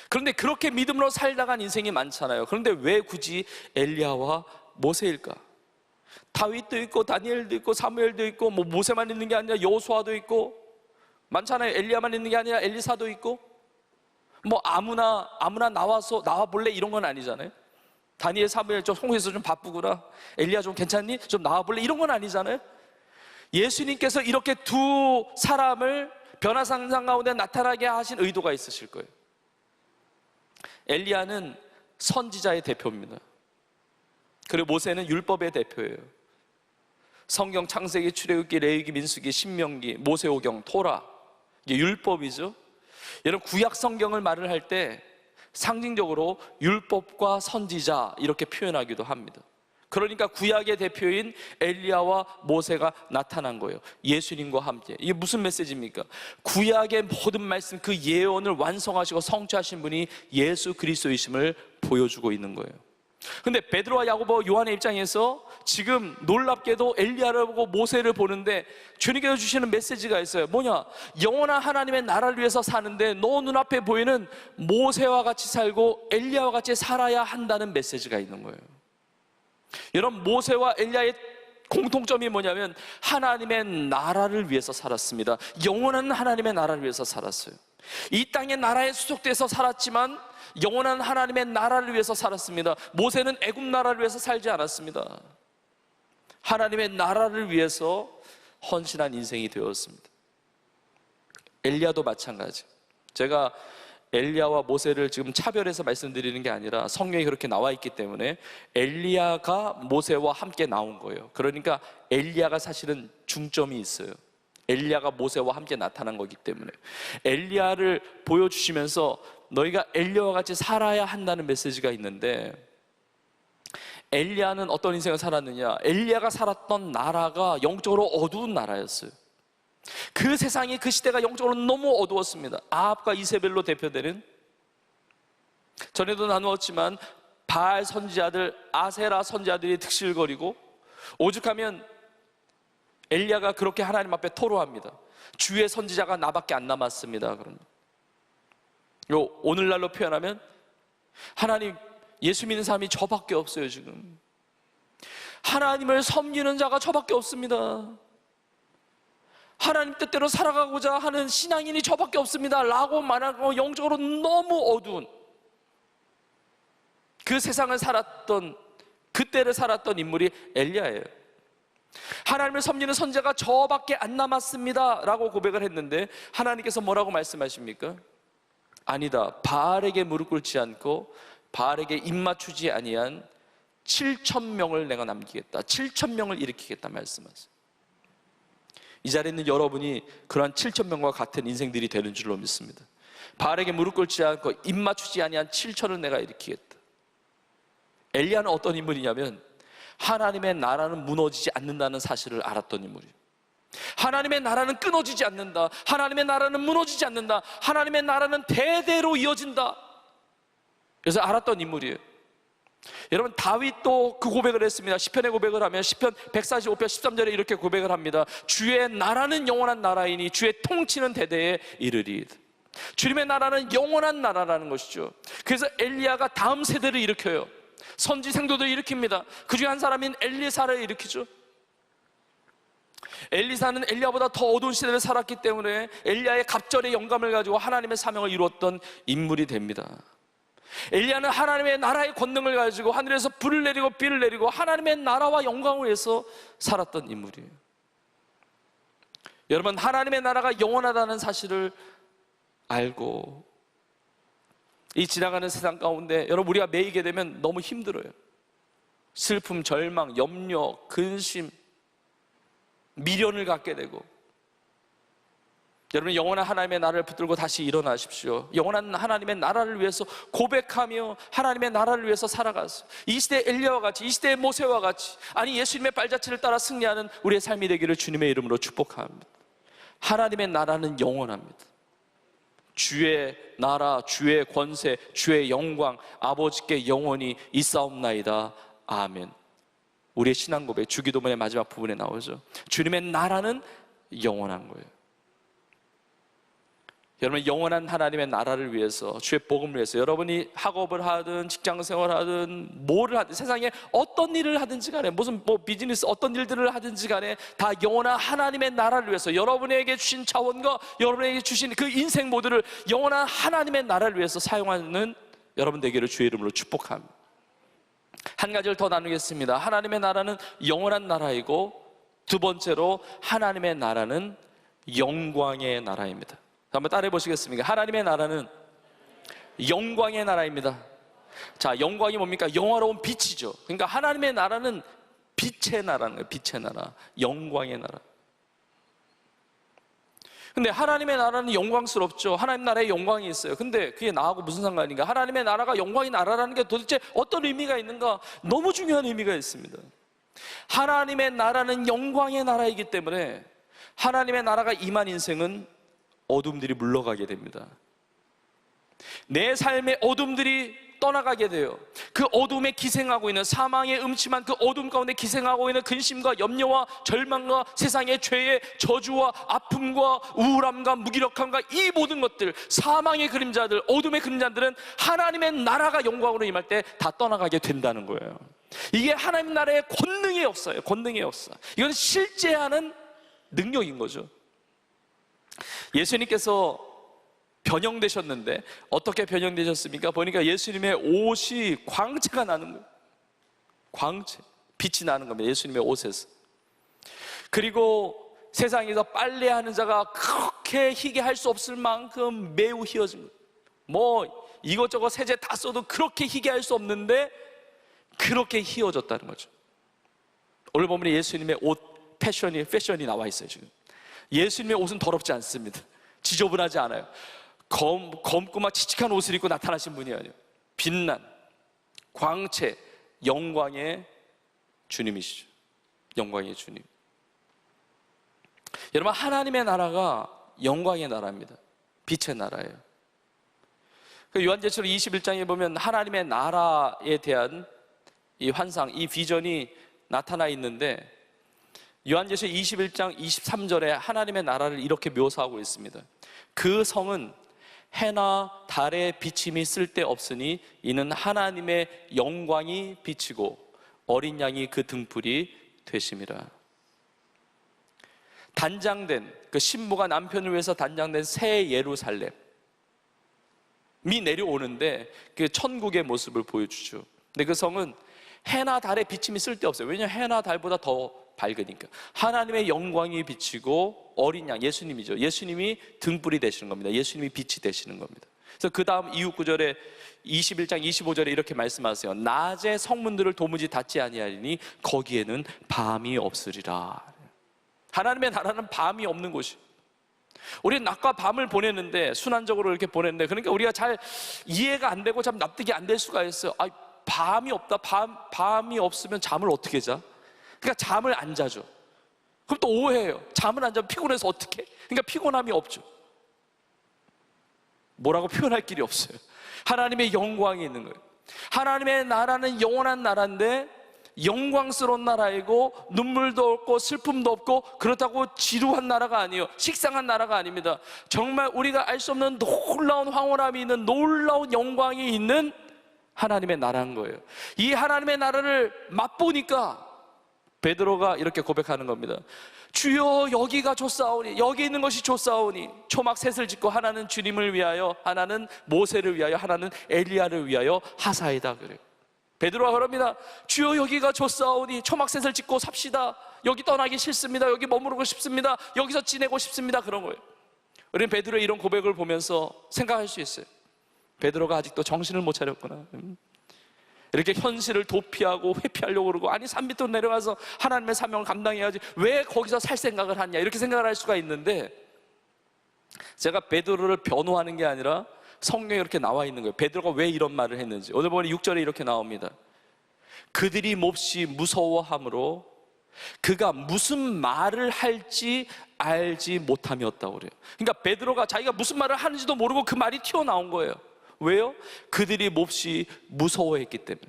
그런데 그렇게 믿음으로 살다간 인생이 많잖아요. 그런데 왜 굳이 엘리야와 모세일까? 다윗도 있고 다니엘도 있고 사무엘도 있고, 뭐 모세만 있는 게 아니라 여호수아도 있고 많잖아요. 엘리야만 있는 게 아니라 엘리사도 있고, 뭐 아무나 나와서 나와 볼래 이런 건 아니잖아요. 다니엘, 사무엘 좀 홍해에서 좀 바쁘구나, 엘리야 좀 괜찮니? 좀 나와 볼래 이런 건 아니잖아요. 예수님께서 이렇게 두 사람을 변화상상 가운데 나타나게 하신 의도가 있으실 거예요. 엘리야는 선지자의 대표입니다. 그리고 모세는 율법의 대표예요. 성경 창세기, 출애굽기, 레위기, 민수기, 신명기, 모세오경, 토라, 이게 율법이죠. 여러분, 구약 성경을 말을 할 때 상징적으로 율법과 선지자 이렇게 표현하기도 합니다. 그러니까 구약의 대표인 엘리야와 모세가 나타난 거예요. 예수님과 함께. 이게 무슨 메시지입니까? 구약의 모든 말씀, 그 예언을 완성하시고 성취하신 분이 예수 그리스도이심을 보여주고 있는 거예요. 근데 베드로와 야고보, 요한의 입장에서 지금 놀랍게도 엘리야를 보고 모세를 보는데 주님께서 주시는 메시지가 있어요. 뭐냐? 영원한 하나님의 나라를 위해서 사는데 너 눈앞에 보이는 모세와 같이 살고 엘리야와 같이 살아야 한다는 메시지가 있는 거예요. 여러분, 모세와 엘리야의 공통점이 뭐냐면 하나님의 나라를 위해서 살았습니다. 영원한 하나님의 나라를 위해서 살았어요. 이 땅의 나라에 수속돼서 살았지만 영원한 하나님의 나라를 위해서 살았습니다. 모세는 애굽 나라를 위해서 살지 않았습니다. 하나님의 나라를 위해서 헌신한 인생이 되었습니다. 엘리야도 마찬가지. 제가 엘리야와 모세를 지금 차별해서 말씀드리는 게 아니라 성경에 그렇게 나와 있기 때문에 엘리야가 모세와 함께 나온 거예요. 그러니까 엘리야가 사실은 중점이 있어요. 엘리야가 모세와 함께 나타난 거기 때문에 엘리야를 보여주시면서 너희가 엘리야와 같이 살아야 한다는 메시지가 있는데, 엘리야는 어떤 인생을 살았느냐? 엘리야가 살았던 나라가 영적으로 어두운 나라였어요. 그 세상이, 그 시대가 영적으로 너무 어두웠습니다. 아합과 이세벨로 대표되는, 전에도 나누었지만 바알 선지자들, 아세라 선지자들이 득실거리고, 오죽하면 엘리야가 그렇게 하나님 앞에 토로합니다. 주의 선지자가 나밖에 안 남았습니다. 그럼 오늘날로 표현하면 하나님, 예수 믿는 사람이 저밖에 없어요. 지금 하나님을 섬기는 자가 저밖에 없습니다. 하나님 뜻대로 살아가고자 하는 신앙인이 저밖에 없습니다 라고 말하고, 영적으로 너무 어두운 그 세상을 살았던, 그때를 살았던 인물이 엘리야예요. 하나님을 섬기는 선지자가 저밖에 안 남았습니다 라고 고백을 했는데 하나님께서 뭐라고 말씀하십니까? 아니다, 바알에게 무릎 꿇지 않고 바알에게 입맞추지 아니한 7,000명을 내가 남기겠다, 7,000명을 일으키겠다 말씀하세요. 이 자리에 있는 여러분이 그러한 7,000명과 같은 인생들이 되는 줄로 믿습니다. 바알에게 무릎 꿇지 않고 입맞추지 아니한 7,000을 내가 일으키겠다. 엘리야는 어떤 인물이냐면 하나님의 나라는 무너지지 않는다는 사실을 알았던 인물이에요. 하나님의 나라는 끊어지지 않는다. 하나님의 나라는 무너지지 않는다. 하나님의 나라는 대대로 이어진다. 그래서 알았던 인물이에요. 여러분, 다윗도 그 고백을 했습니다. 시편의 고백을 하면 시편 145편 13절에 이렇게 고백을 합니다. 주의 나라는 영원한 나라이니 주의 통치는 대대에 이르리. 주님의 나라는 영원한 나라라는 것이죠. 그래서 엘리야가 다음 세대를 일으켜요. 선지 생도들을 일으킵니다. 그 중에 한 사람인 엘리사를 일으키죠. 엘리사는 엘리야보다 더 어두운 시대를 살았기 때문에 엘리야의 갑절의 영감을 가지고 하나님의 사명을 이루었던 인물이 됩니다. 엘리야는 하나님의 나라의 권능을 가지고 하늘에서 불을 내리고 비를 내리고 하나님의 나라와 영광을 위해서 살았던 인물이에요. 여러분, 하나님의 나라가 영원하다는 사실을 알고 이 지나가는 세상 가운데 여러분, 우리가 매이게 되면 너무 힘들어요. 슬픔, 절망, 염려, 근심, 미련을 갖게 되고, 여러분, 영원한 하나님의 나라를 붙들고 다시 일어나십시오. 영원한 하나님의 나라를 위해서 고백하며 하나님의 나라를 위해서 살아가세요. 이 시대의 엘리야와 같이, 이 시대의 모세와 같이, 아니 예수님의 발자취를 따라 승리하는 우리의 삶이 되기를 주님의 이름으로 축복합니다. 하나님의 나라는 영원합니다. 주의 나라, 주의 권세, 주의 영광 아버지께 영원히 있사옵나이다. 아멘. 우리의 신앙 고백 주기도문의 마지막 부분에 나오죠. 주님의 나라는 영원한 거예요. 여러분, 영원한 하나님의 나라를 위해서, 주의 복음을 위해서 여러분이 학업을 하든 직장생활을 하든 뭐를 하든 세상에 어떤 일을 하든지 간에, 무슨 비즈니스 어떤 일들을 하든지 간에 다 영원한 하나님의 나라를 위해서, 여러분에게 주신 자원과 여러분에게 주신 그 인생 모두를 영원한 하나님의 나라를 위해서 사용하는 여러분 되기를 주의 이름으로 축복합니다. 한 가지를 더 나누겠습니다. 하나님의 나라는 영원한 나라이고, 두 번째로 하나님의 나라는 영광의 나라입니다. 한번 따라해 보시겠습니까? 하나님의 나라는 영광의 나라입니다. 자, 영광이 뭡니까? 영화로운 빛이죠. 그러니까 하나님의 나라는 빛의 나라는 거예요. 빛의 나라, 영광의 나라. 근데 하나님의 나라는 영광스럽죠. 하나님 나라에 영광이 있어요. 근데 그게 나하고 무슨 상관인가? 하나님의 나라가 영광의 나라라는 게 도대체 어떤 의미가 있는가? 너무 중요한 의미가 있습니다. 하나님의 나라는 영광의 나라이기 때문에 하나님의 나라가 임한 인생은 어둠들이 물러가게 됩니다. 내 삶의 어둠들이 떠나가게 돼요. 그 어둠에 기생하고 있는, 사망의 음침한 그 어둠 가운데 기생하고 있는 근심과 염려와 절망과 세상의 죄의 저주와 아픔과 우울함과 무기력함과 이 모든 것들, 사망의 그림자들, 어둠의 그림자들은 하나님의 나라가 영광으로 임할 때 다 떠나가게 된다는 거예요. 이게 하나님 나라의 권능의 역사예요. 권능의 역사. 이건 실제하는 능력인 거죠. 예수님께서 변형되셨는데 어떻게 변형되셨습니까? 보니까 예수님의 옷이 광채가 나는 거예요. 광채, 빛이 나는 겁니다. 예수님의 옷에서. 그리고 세상에서 빨래하는 자가 그렇게 희게 할 수 없을 만큼 매우 희어진 거예요. 뭐 이것저것 세제 다 써도 그렇게 희게 할 수 없는데 그렇게 희어졌다는 거죠. 오늘 보면 예수님의 옷 패션이 나와 있어요. 지금 예수님의 옷은 더럽지 않습니다. 지저분하지 않아요. 검고 막 칙칙한 옷을 입고 나타나신 분이 아니에요. 빛난 광채, 영광의 주님이시죠. 영광의 주님. 여러분, 하나님의 나라가 영광의 나라입니다. 빛의 나라예요. 요한계시록 21장에 보면 하나님의 나라에 대한 이 환상, 이 비전이 나타나 있는데, 요한계시록 21장 23절에 하나님의 나라를 이렇게 묘사하고 있습니다. 그 성은 해나 달의 비침이 쓸데없으니 이는 하나님의 영광이 비치고 어린 양이 그 등불이 되심이라. 단장된 그 신부가 남편을 위해서 단장된 새 예루살렘이 내려오는데 그 천국의 모습을 보여주죠. 근데 그 성은 해나 달의 비침이 쓸데없어요. 왜냐하면 해나 달보다 더 밝으니까. 하나님의 영광이 비치고 어린 양, 예수님이죠. 예수님이 등불이 되시는 겁니다. 예수님이 빛이 되시는 겁니다. 그래서 그 다음 이후 구절에 21장 25절에 이렇게 말씀하세요. 낮에 성문들을 도무지 닫지 아니하리니 거기에는 밤이 없으리라. 하나님의 나라는 밤이 없는 곳이에요. 우리는 낮과 밤을 보냈는데, 순환적으로 이렇게 보냈는데, 그러니까 우리가 잘 이해가 안 되고 참 납득이 안 될 수가 있어요. 밤이 없다. 밤이 없으면 잠을 어떻게 자? 그러니까 잠을 안 자죠. 그럼 또 오해해요. 잠을 안 자면 피곤해서 어떻게? 그러니까 피곤함이 없죠. 뭐라고 표현할 길이 없어요. 하나님의 영광이 있는 거예요. 하나님의 나라는 영원한 나라인데 영광스러운 나라이고 눈물도 없고 슬픔도 없고 그렇다고 지루한 나라가 아니에요. 식상한 나라가 아닙니다. 정말 우리가 알 수 없는 놀라운 황홀함이 있는, 놀라운 영광이 있는 하나님의 나라인 거예요. 이 하나님의 나라를 맛보니까 베드로가 이렇게 고백하는 겁니다. 주여, 여기가 좋사오니, 여기 있는 것이 좋사오니. 초막 셋을 짓고 하나는 주님을 위하여, 하나는 모세를 위하여, 하나는 엘리야를 위하여 하사이다 그래요. 베드로가 그럽니다. 주여 여기가 좋사오니 초막셋을 짓고 삽시다. 여기 떠나기 싫습니다. 여기 머무르고 싶습니다. 여기서 지내고 싶습니다. 그런 거예요. 우리는 베드로의 이런 고백을 보면서 생각할 수 있어요. 베드로가 아직도 정신을 못 차렸구나. 이렇게 현실을 도피하고 회피하려고 그러고, 아니 산 밑으로 내려가서 하나님의 사명을 감당해야지 왜 거기서 살 생각을 하냐, 이렇게 생각을 할 수가 있는데, 제가 베드로를 변호하는 게 아니라 성경에 이렇게 나와 있는 거예요. 베드로가 왜 이런 말을 했는지. 오늘 보니 6절에 이렇게 나옵니다. 그들이 몹시 무서워함으로 그가 무슨 말을 할지 알지 못함이었다고 그래요. 그러니까 베드로가 자기가 무슨 말을 하는지도 모르고 그 말이 튀어나온 거예요. 왜요? 그들이 몹시 무서워했기 때문에.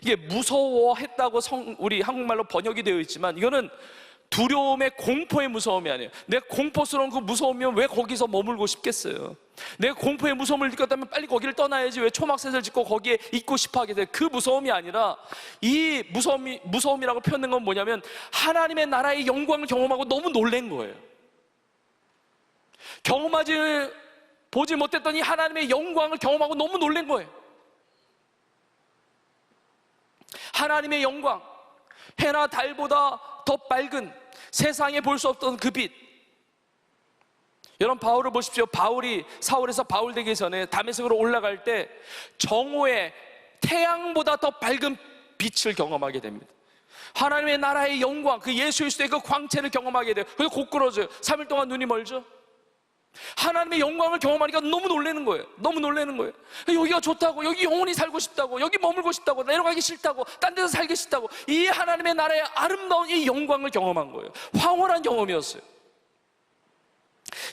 이게 무서워했다고 우리 한국말로 번역이 되어 있지만, 이거는 두려움의, 공포의 무서움이 아니에요. 내 공포스러운 그 무서우면 왜 거기서 머물고 싶겠어요? 내가 공포의 무서움을 느꼈다면 빨리 거기를 떠나야지 왜 초막셋을 짓고 거기에 있고 싶어 하게 돼요? 그 무서움이 아니라, 이 무서움이라고 표현된 건 뭐냐면 하나님의 나라의 영광을 경험하고 너무 놀란 거예요. 보지 못했던 이 하나님의 영광을 경험하고 너무 놀란 거예요. 하나님의 영광, 해나 달보다 더 밝은, 세상에 볼 수 없던 그 빛. 여러분 바울을 보십시오. 바울이 사울에서 바울 되기 전에 다메섹으로 올라갈 때 정오에 태양보다 더 밝은 빛을 경험하게 됩니다. 하나님의 나라의 영광, 그 예수 그리스도의 그 광채를 경험하게 돼요. 그래서 고꾸러져요. 3일 동안 눈이 멀죠. 하나님의 영광을 경험하니까 너무 놀라는 거예요. 너무 놀라는 거예요. 여기가 좋다고, 여기 영원히 살고 싶다고, 여기 머물고 싶다고, 내려가기 싫다고, 딴 데서 살기 싫다고, 이 하나님의 나라의 아름다운 이 영광을 경험한 거예요. 황홀한 경험이었어요.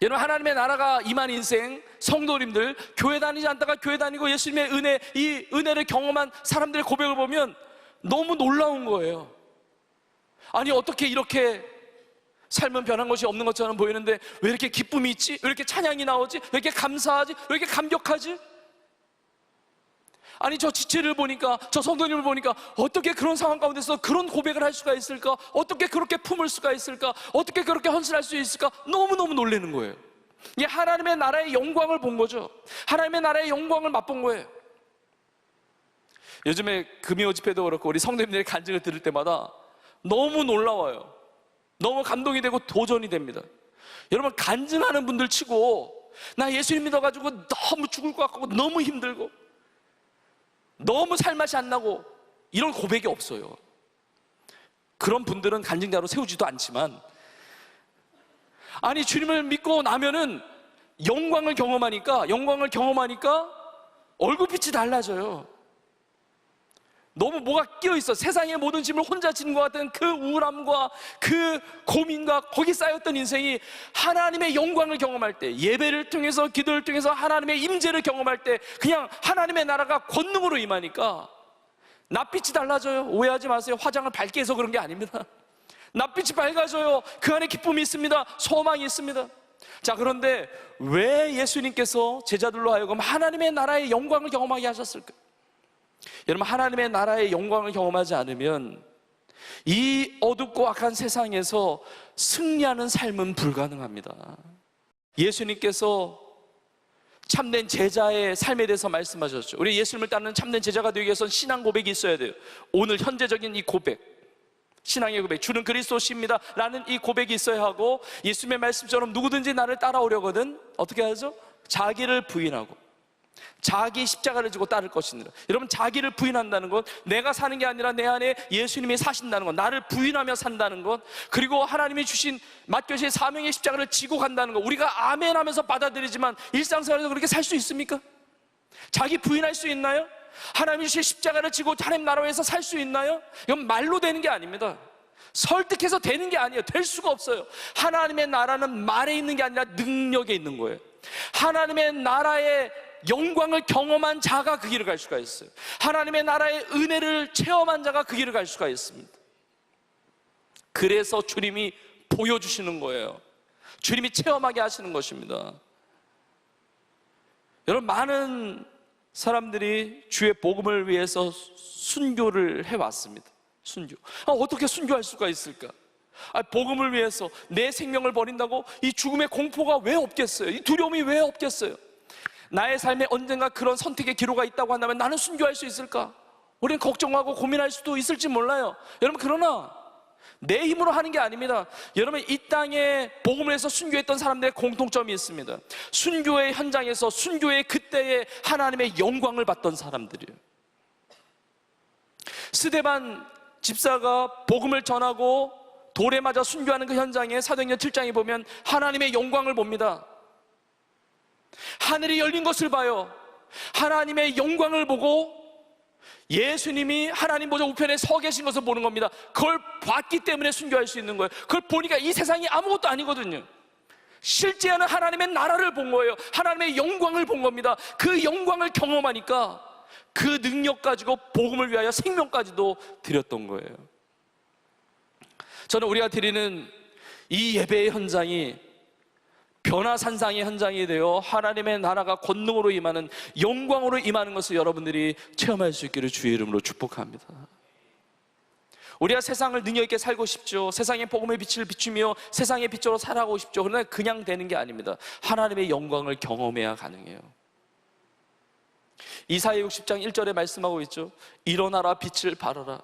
여러분, 하나님의 나라가 임한 인생, 성도님들, 교회 다니지 않다가 교회 다니고 예수님의 은혜, 이 은혜를 경험한 사람들의 고백을 보면 너무 놀라운 거예요. 아니 어떻게 이렇게 삶은 변한 것이 없는 것처럼 보이는데 왜 이렇게 기쁨이 있지? 왜 이렇게 찬양이 나오지? 왜 이렇게 감사하지? 왜 이렇게 감격하지? 아니 저 지체를 보니까, 저 성도님을 보니까 어떻게 그런 상황 가운데서 그런 고백을 할 수가 있을까? 어떻게 그렇게 품을 수가 있을까? 어떻게 그렇게 헌신할 수 있을까? 너무너무 놀라는 거예요. 이게 하나님의 나라의 영광을 본 거죠. 하나님의 나라의 영광을 맛본 거예요. 요즘에 금요 집회도 그렇고 우리 성도님들의 간증을 들을 때마다 너무 놀라워요. 너무 감동이 되고 도전이 됩니다. 여러분, 간증하는 분들 치고 나 예수님 믿어가지고 너무 죽을 것 같고 너무 힘들고 너무 살맛이 안 나고 이런 고백이 없어요. 그런 분들은 간증자로 세우지도 않지만, 아니 주님을 믿고 나면은 영광을 경험하니까 얼굴빛이 달라져요. 너무 뭐가 끼어있어. 세상의 모든 짐을 혼자 지는 것 같은 그 우울함과 그 고민과 거기 쌓였던 인생이 하나님의 영광을 경험할 때, 예배를 통해서, 기도를 통해서 하나님의 임재를 경험할 때 그냥 하나님의 나라가 권능으로 임하니까 낯빛이 달라져요. 오해하지 마세요. 화장을 밝게 해서 그런 게 아닙니다. 낯빛이 밝아져요. 그 안에 기쁨이 있습니다. 소망이 있습니다. 자, 그런데 왜 예수님께서 제자들로 하여금 하나님의 나라의 영광을 경험하게 하셨을까? 여러분, 하나님의 나라의 영광을 경험하지 않으면 이 어둡고 악한 세상에서 승리하는 삶은 불가능합니다. 예수님께서 참된 제자의 삶에 대해서 말씀하셨죠. 우리 예수님을 따르는 참된 제자가 되기 위해서는 신앙 고백이 있어야 돼요. 오늘 현재적인 이 고백, 신앙의 고백, 주는 그리스도십니다 라는 이 고백이 있어야 하고, 예수님의 말씀처럼 누구든지 나를 따라오려거든 어떻게 하죠? 자기를 부인하고 자기 십자가를 지고 따를 것이니라. 여러분, 자기를 부인한다는 것, 내가 사는 게 아니라 내 안에 예수님이 사신다는 것, 나를 부인하며 산다는 것, 그리고 하나님이 주신 맡겨진 사명의 십자가를 지고 간다는 것, 우리가 아멘 하면서 받아들이지만 일상생활에서 그렇게 살 수 있습니까? 자기 부인할 수 있나요? 하나님이 주신 십자가를 지고 하나님 나라 위해서 살 수 있나요? 이건 말로 되는 게 아닙니다. 설득해서 되는 게 아니에요. 될 수가 없어요. 하나님의 나라는 말에 있는 게 아니라 능력에 있는 거예요. 하나님의 나라의 영광을 경험한 자가 그 길을 갈 수가 있어요. 하나님의 나라의 은혜를 체험한 자가 그 길을 갈 수가 있습니다. 그래서 주님이 보여주시는 거예요. 주님이 체험하게 하시는 것입니다. 여러분, 많은 사람들이 주의 복음을 위해서 순교를 해왔습니다. 순교. 어떻게 순교할 수가 있을까? 복음을 위해서 내 생명을 버린다고 이 죽음의 공포가 왜 없겠어요? 이 두려움이 왜 없겠어요? 나의 삶에 언젠가 그런 선택의 기로가 있다고 한다면 나는 순교할 수 있을까? 우리는 걱정하고 고민할 수도 있을지 몰라요. 여러분, 그러나 내 힘으로 하는 게 아닙니다. 여러분, 이 땅에 복음을 해서 순교했던 사람들의 공통점이 있습니다. 순교의 현장에서 순교의 그때에 하나님의 영광을 받던 사람들이에요. 스데반 집사가 복음을 전하고 돌에 맞아 순교하는 그 현장에 사도행전 7장에 보면 하나님의 영광을 봅니다. 하늘이 열린 것을 봐요. 하나님의 영광을 보고 예수님이 하나님 보좌 우편에 서 계신 것을 보는 겁니다. 그걸 봤기 때문에 순교할 수 있는 거예요. 그걸 보니까 이 세상이 아무것도 아니거든요. 실제하는 하나님의 나라를 본 거예요. 하나님의 영광을 본 겁니다. 그 영광을 경험하니까 그 능력 가지고 복음을 위하여 생명까지도 드렸던 거예요. 저는 우리가 드리는 이 예배의 현장이 변화산상의 현장이 되어 하나님의 나라가 권능으로 임하는, 영광으로 임하는 것을 여러분들이 체험할 수 있기를 주의 이름으로 축복합니다. 우리가 세상을 능력 있게 살고 싶죠. 세상의 복음의 빛을 비추며 세상의 빛으로 살아가고 싶죠. 그러나 그냥 되는 게 아닙니다. 하나님의 영광을 경험해야 가능해요. 이사야 60장 1절에 말씀하고 있죠. 일어나라, 빛을 발하라.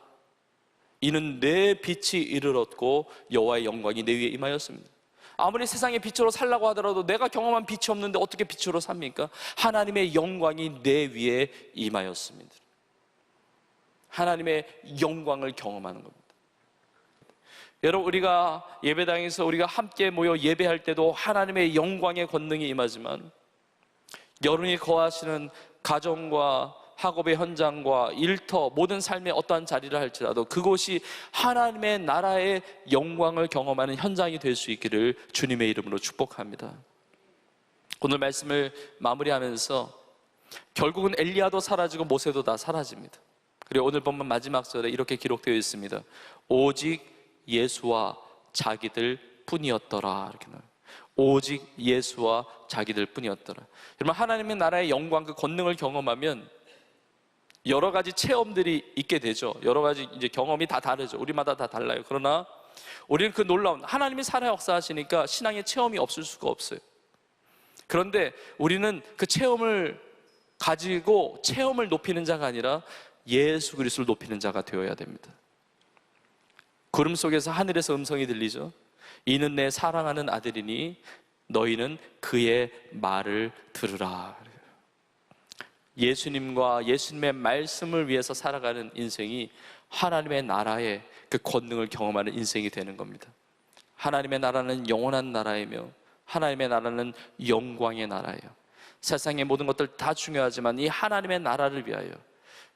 이는 내 빛이 이르렀고 여호와의 영광이 내 위에 임하였습니다. 아무리 세상의 빛으로 살라고 하더라도 내가 경험한 빛이 없는데 어떻게 빛으로 삽니까? 하나님의 영광이 내 위에 임하였습니다. 하나님의 영광을 경험하는 겁니다. 여러분, 우리가 예배당에서 우리가 함께 모여 예배할 때도 하나님의 영광의 권능이 임하지만, 여러분이 거하시는 가정과 학업의 현장과 일터, 모든 삶의 어떠한 자리를 할지라도 그곳이 하나님의 나라의 영광을 경험하는 현장이 될 수 있기를 주님의 이름으로 축복합니다. 오늘 말씀을 마무리하면서 결국은 엘리야도 사라지고 모세도 다 사라집니다. 그리고 오늘 본문 마지막 절에 이렇게 기록되어 있습니다. 오직 예수와 자기들 뿐이었더라. 이렇게 나와요. 오직 예수와 자기들 뿐이었더라. 여러분, 하나님의 나라의 영광, 그 권능을 경험하면 여러 가지 체험들이 있게 되죠. 여러 가지 이제 경험이 다 다르죠. 우리마다 다 달라요. 그러나 우리는 그 놀라운 하나님이 살아 역사하시니까 신앙의 체험이 없을 수가 없어요. 그런데 우리는 그 체험을 가지고 체험을 높이는 자가 아니라 예수 그리스도를 높이는 자가 되어야 됩니다. 구름 속에서 하늘에서 음성이 들리죠. 이는 내 사랑하는 아들이니 너희는 그의 말을 들으라. 예수님과 예수님의 말씀을 위해서 살아가는 인생이 하나님의 나라의 그 권능을 경험하는 인생이 되는 겁니다. 하나님의 나라는 영원한 나라이며 하나님의 나라는 영광의 나라예요. 세상의 모든 것들 다 중요하지만 이 하나님의 나라를 위하여,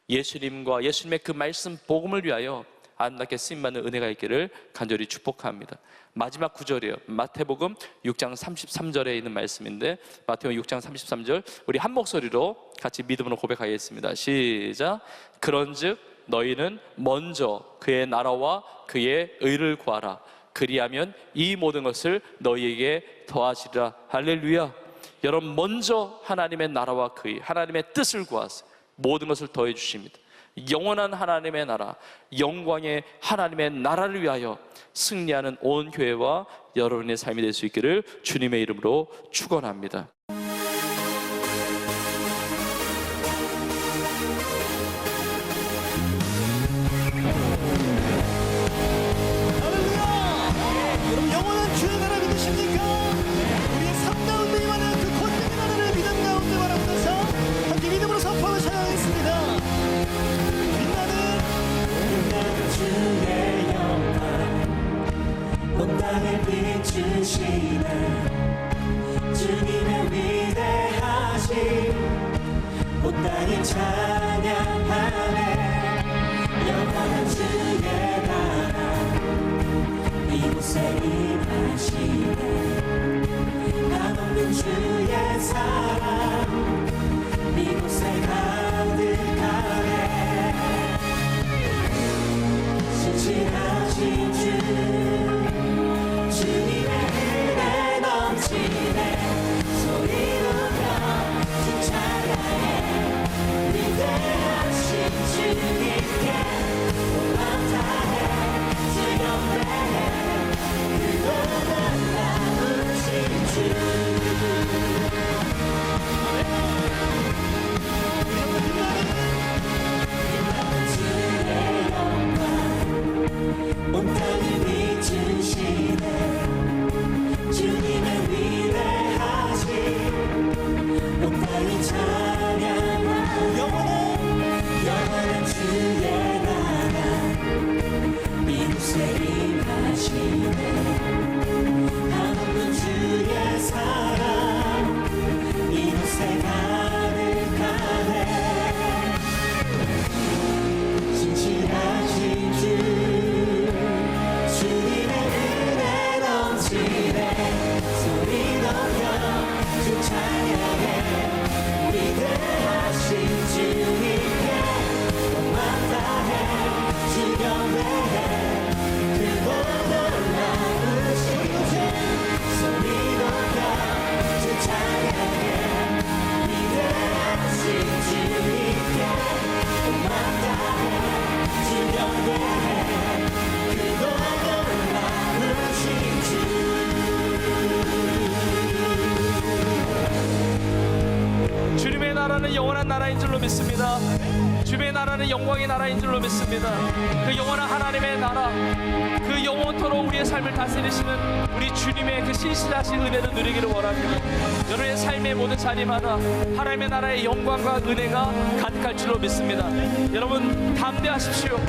예수님과 예수님의 그 말씀 복음을 위하여 아름답게 쓰임받는 은혜가 있기를 간절히 축복합니다. 마지막 구절이에요. 마태복음 6장 33절에 있는 말씀인데, 마태복음 6장 33절 우리 한 목소리로 같이 믿음으로 고백하겠습니다. 시작. 그런즉 너희는 먼저 그의 나라와 그의 의를 구하라. 그리하면 이 모든 것을 너희에게 더하시리라. 할렐루야. 여러분, 먼저 하나님의 나라와 그의, 하나님의 뜻을 구하세요. 모든 것을 더해 주십니다. 영원한 하나님의 나라, 영광의 하나님의 나라를 위하여 승리하는 온 교회와 여러분의 삶이 될 수 있기를 주님의 이름으로 축원합니다. 여러분, 영원한 주의 나라 믿으십니까? 우리의 삶 가운데 임하는 그 권능의 나라를 믿음 가운데 바라보면서 함께 믿음으로 선포하며 찬양하겠습니다. 빛나는 주의 영광 온 땅을 비추시네. 주님의 위대하심 온 땅이 찬양하네. 영원한 주의 나라 이곳에 임하시네. 한없는 주의 사랑 이곳에 가득하네. 신실하신 주 주님의 은혜 넘치네. 소리 높여 주 찬양해. 위대하신 주님께 온 감사해. 주 영광해. 그동안 나오신 주. 빛나는 나라인 줄로 믿습니다. 주의 나라는 영광의 나라인 줄로 믿습니다. 그 영원한 하나님의 나라, 그 영원토록 우리의 삶을 다스리시는 우리 주님의 그 신실하신 은혜를 누리기를 원합니다. 여러분의 삶의 모든 자리마다 하나님의 나라의 영광과 은혜가 가득할 줄로 믿습니다. 여러분 담대하십시오.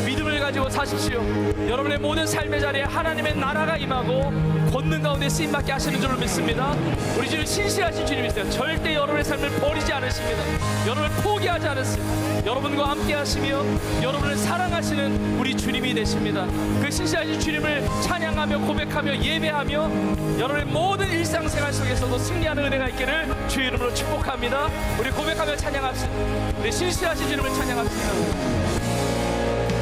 믿음을 가지고 사십시오. 여러분의 모든 삶의 자리에 하나님의 나라가 임하고 권능 가운데 쓰임받게 하시는 줄로 믿습니다. 우리 주님 신실하신 주님이세요. 절대 여러분의 삶을 버리지 않으십니다. 여러분을 포기하지 않으십니다. 여러분과 함께 하시며 여러분을 사랑하시는 우리 주님이 되십니다. 그 신실하신 주님을 찬양하며 고백하며 예배하며 여러분의 모든 일상생활 속에서도 승리하는 은혜가 있기를 주의 이름으로 축복합니다. 우리 고백하며 찬양합시다. 우리 신실하신 주님을 찬양합시다.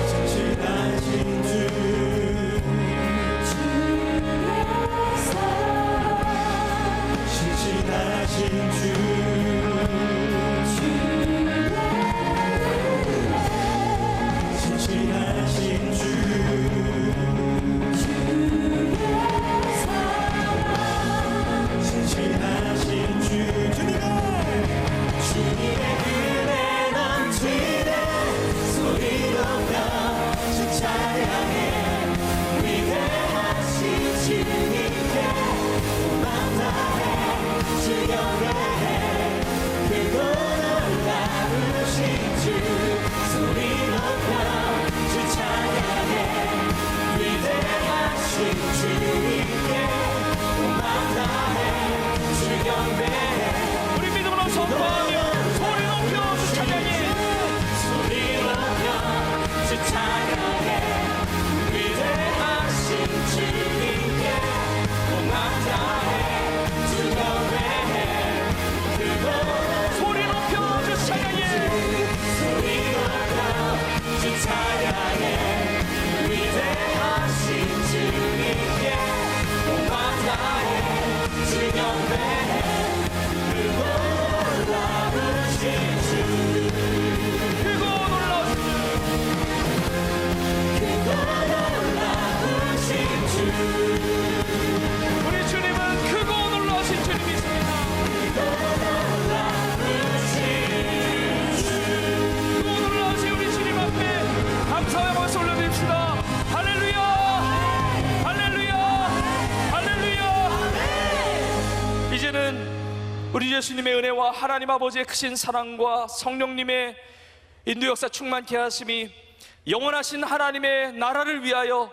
신실하신 주 신실하신 신실하신 신실하신 주님의 은혜 넘치네 소리 높여 주 찬양해 위대하신 주님께 온 다해 주 경배해 크고 놀라우신 주 소리 높여 주 찬양해 위대하신 주님께 온 다해 주 경배해 우리 믿음으로 선포하며 소리 높여 주 찬양해 소리 높여 주 찬양해 위대하신 주님께 온 다해 주 경배해 그곳 소리 높여 주 찬양해 소리 높여 주 찬양해 위대하신 주님께 온 다해 주 경배해 그곳 놀라우신 주 크고 놀라우신 놀라우신 주 우리 주님은 크고 놀라우신 주님이십니다. 크고 놀라우신 우리 주님 앞에 감사의 박수 올려드립시다. 할렐루야 할렐루야 할렐루야. 이제는 우리 예수님의 은혜와 하나님 아버지의 크신 사랑과 성령님의 인도 역사 충만케 하심이 영원하신 하나님의 나라를 위하여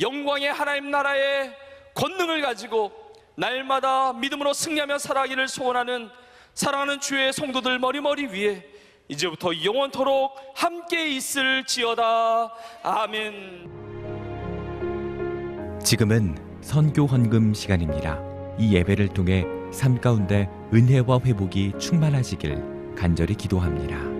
영광의 하나님 나라의 권능을 가지고 날마다 믿음으로 승리하며 살아가기를 소원하는 사랑하는 주의 성도들 머리머리 위에 이제부터 영원토록 함께 있을지어다. 아멘. 지금은 선교 헌금 시간입니다. 이 예배를 통해 삶 가운데 은혜와 회복이 충만하시길 간절히 기도합니다.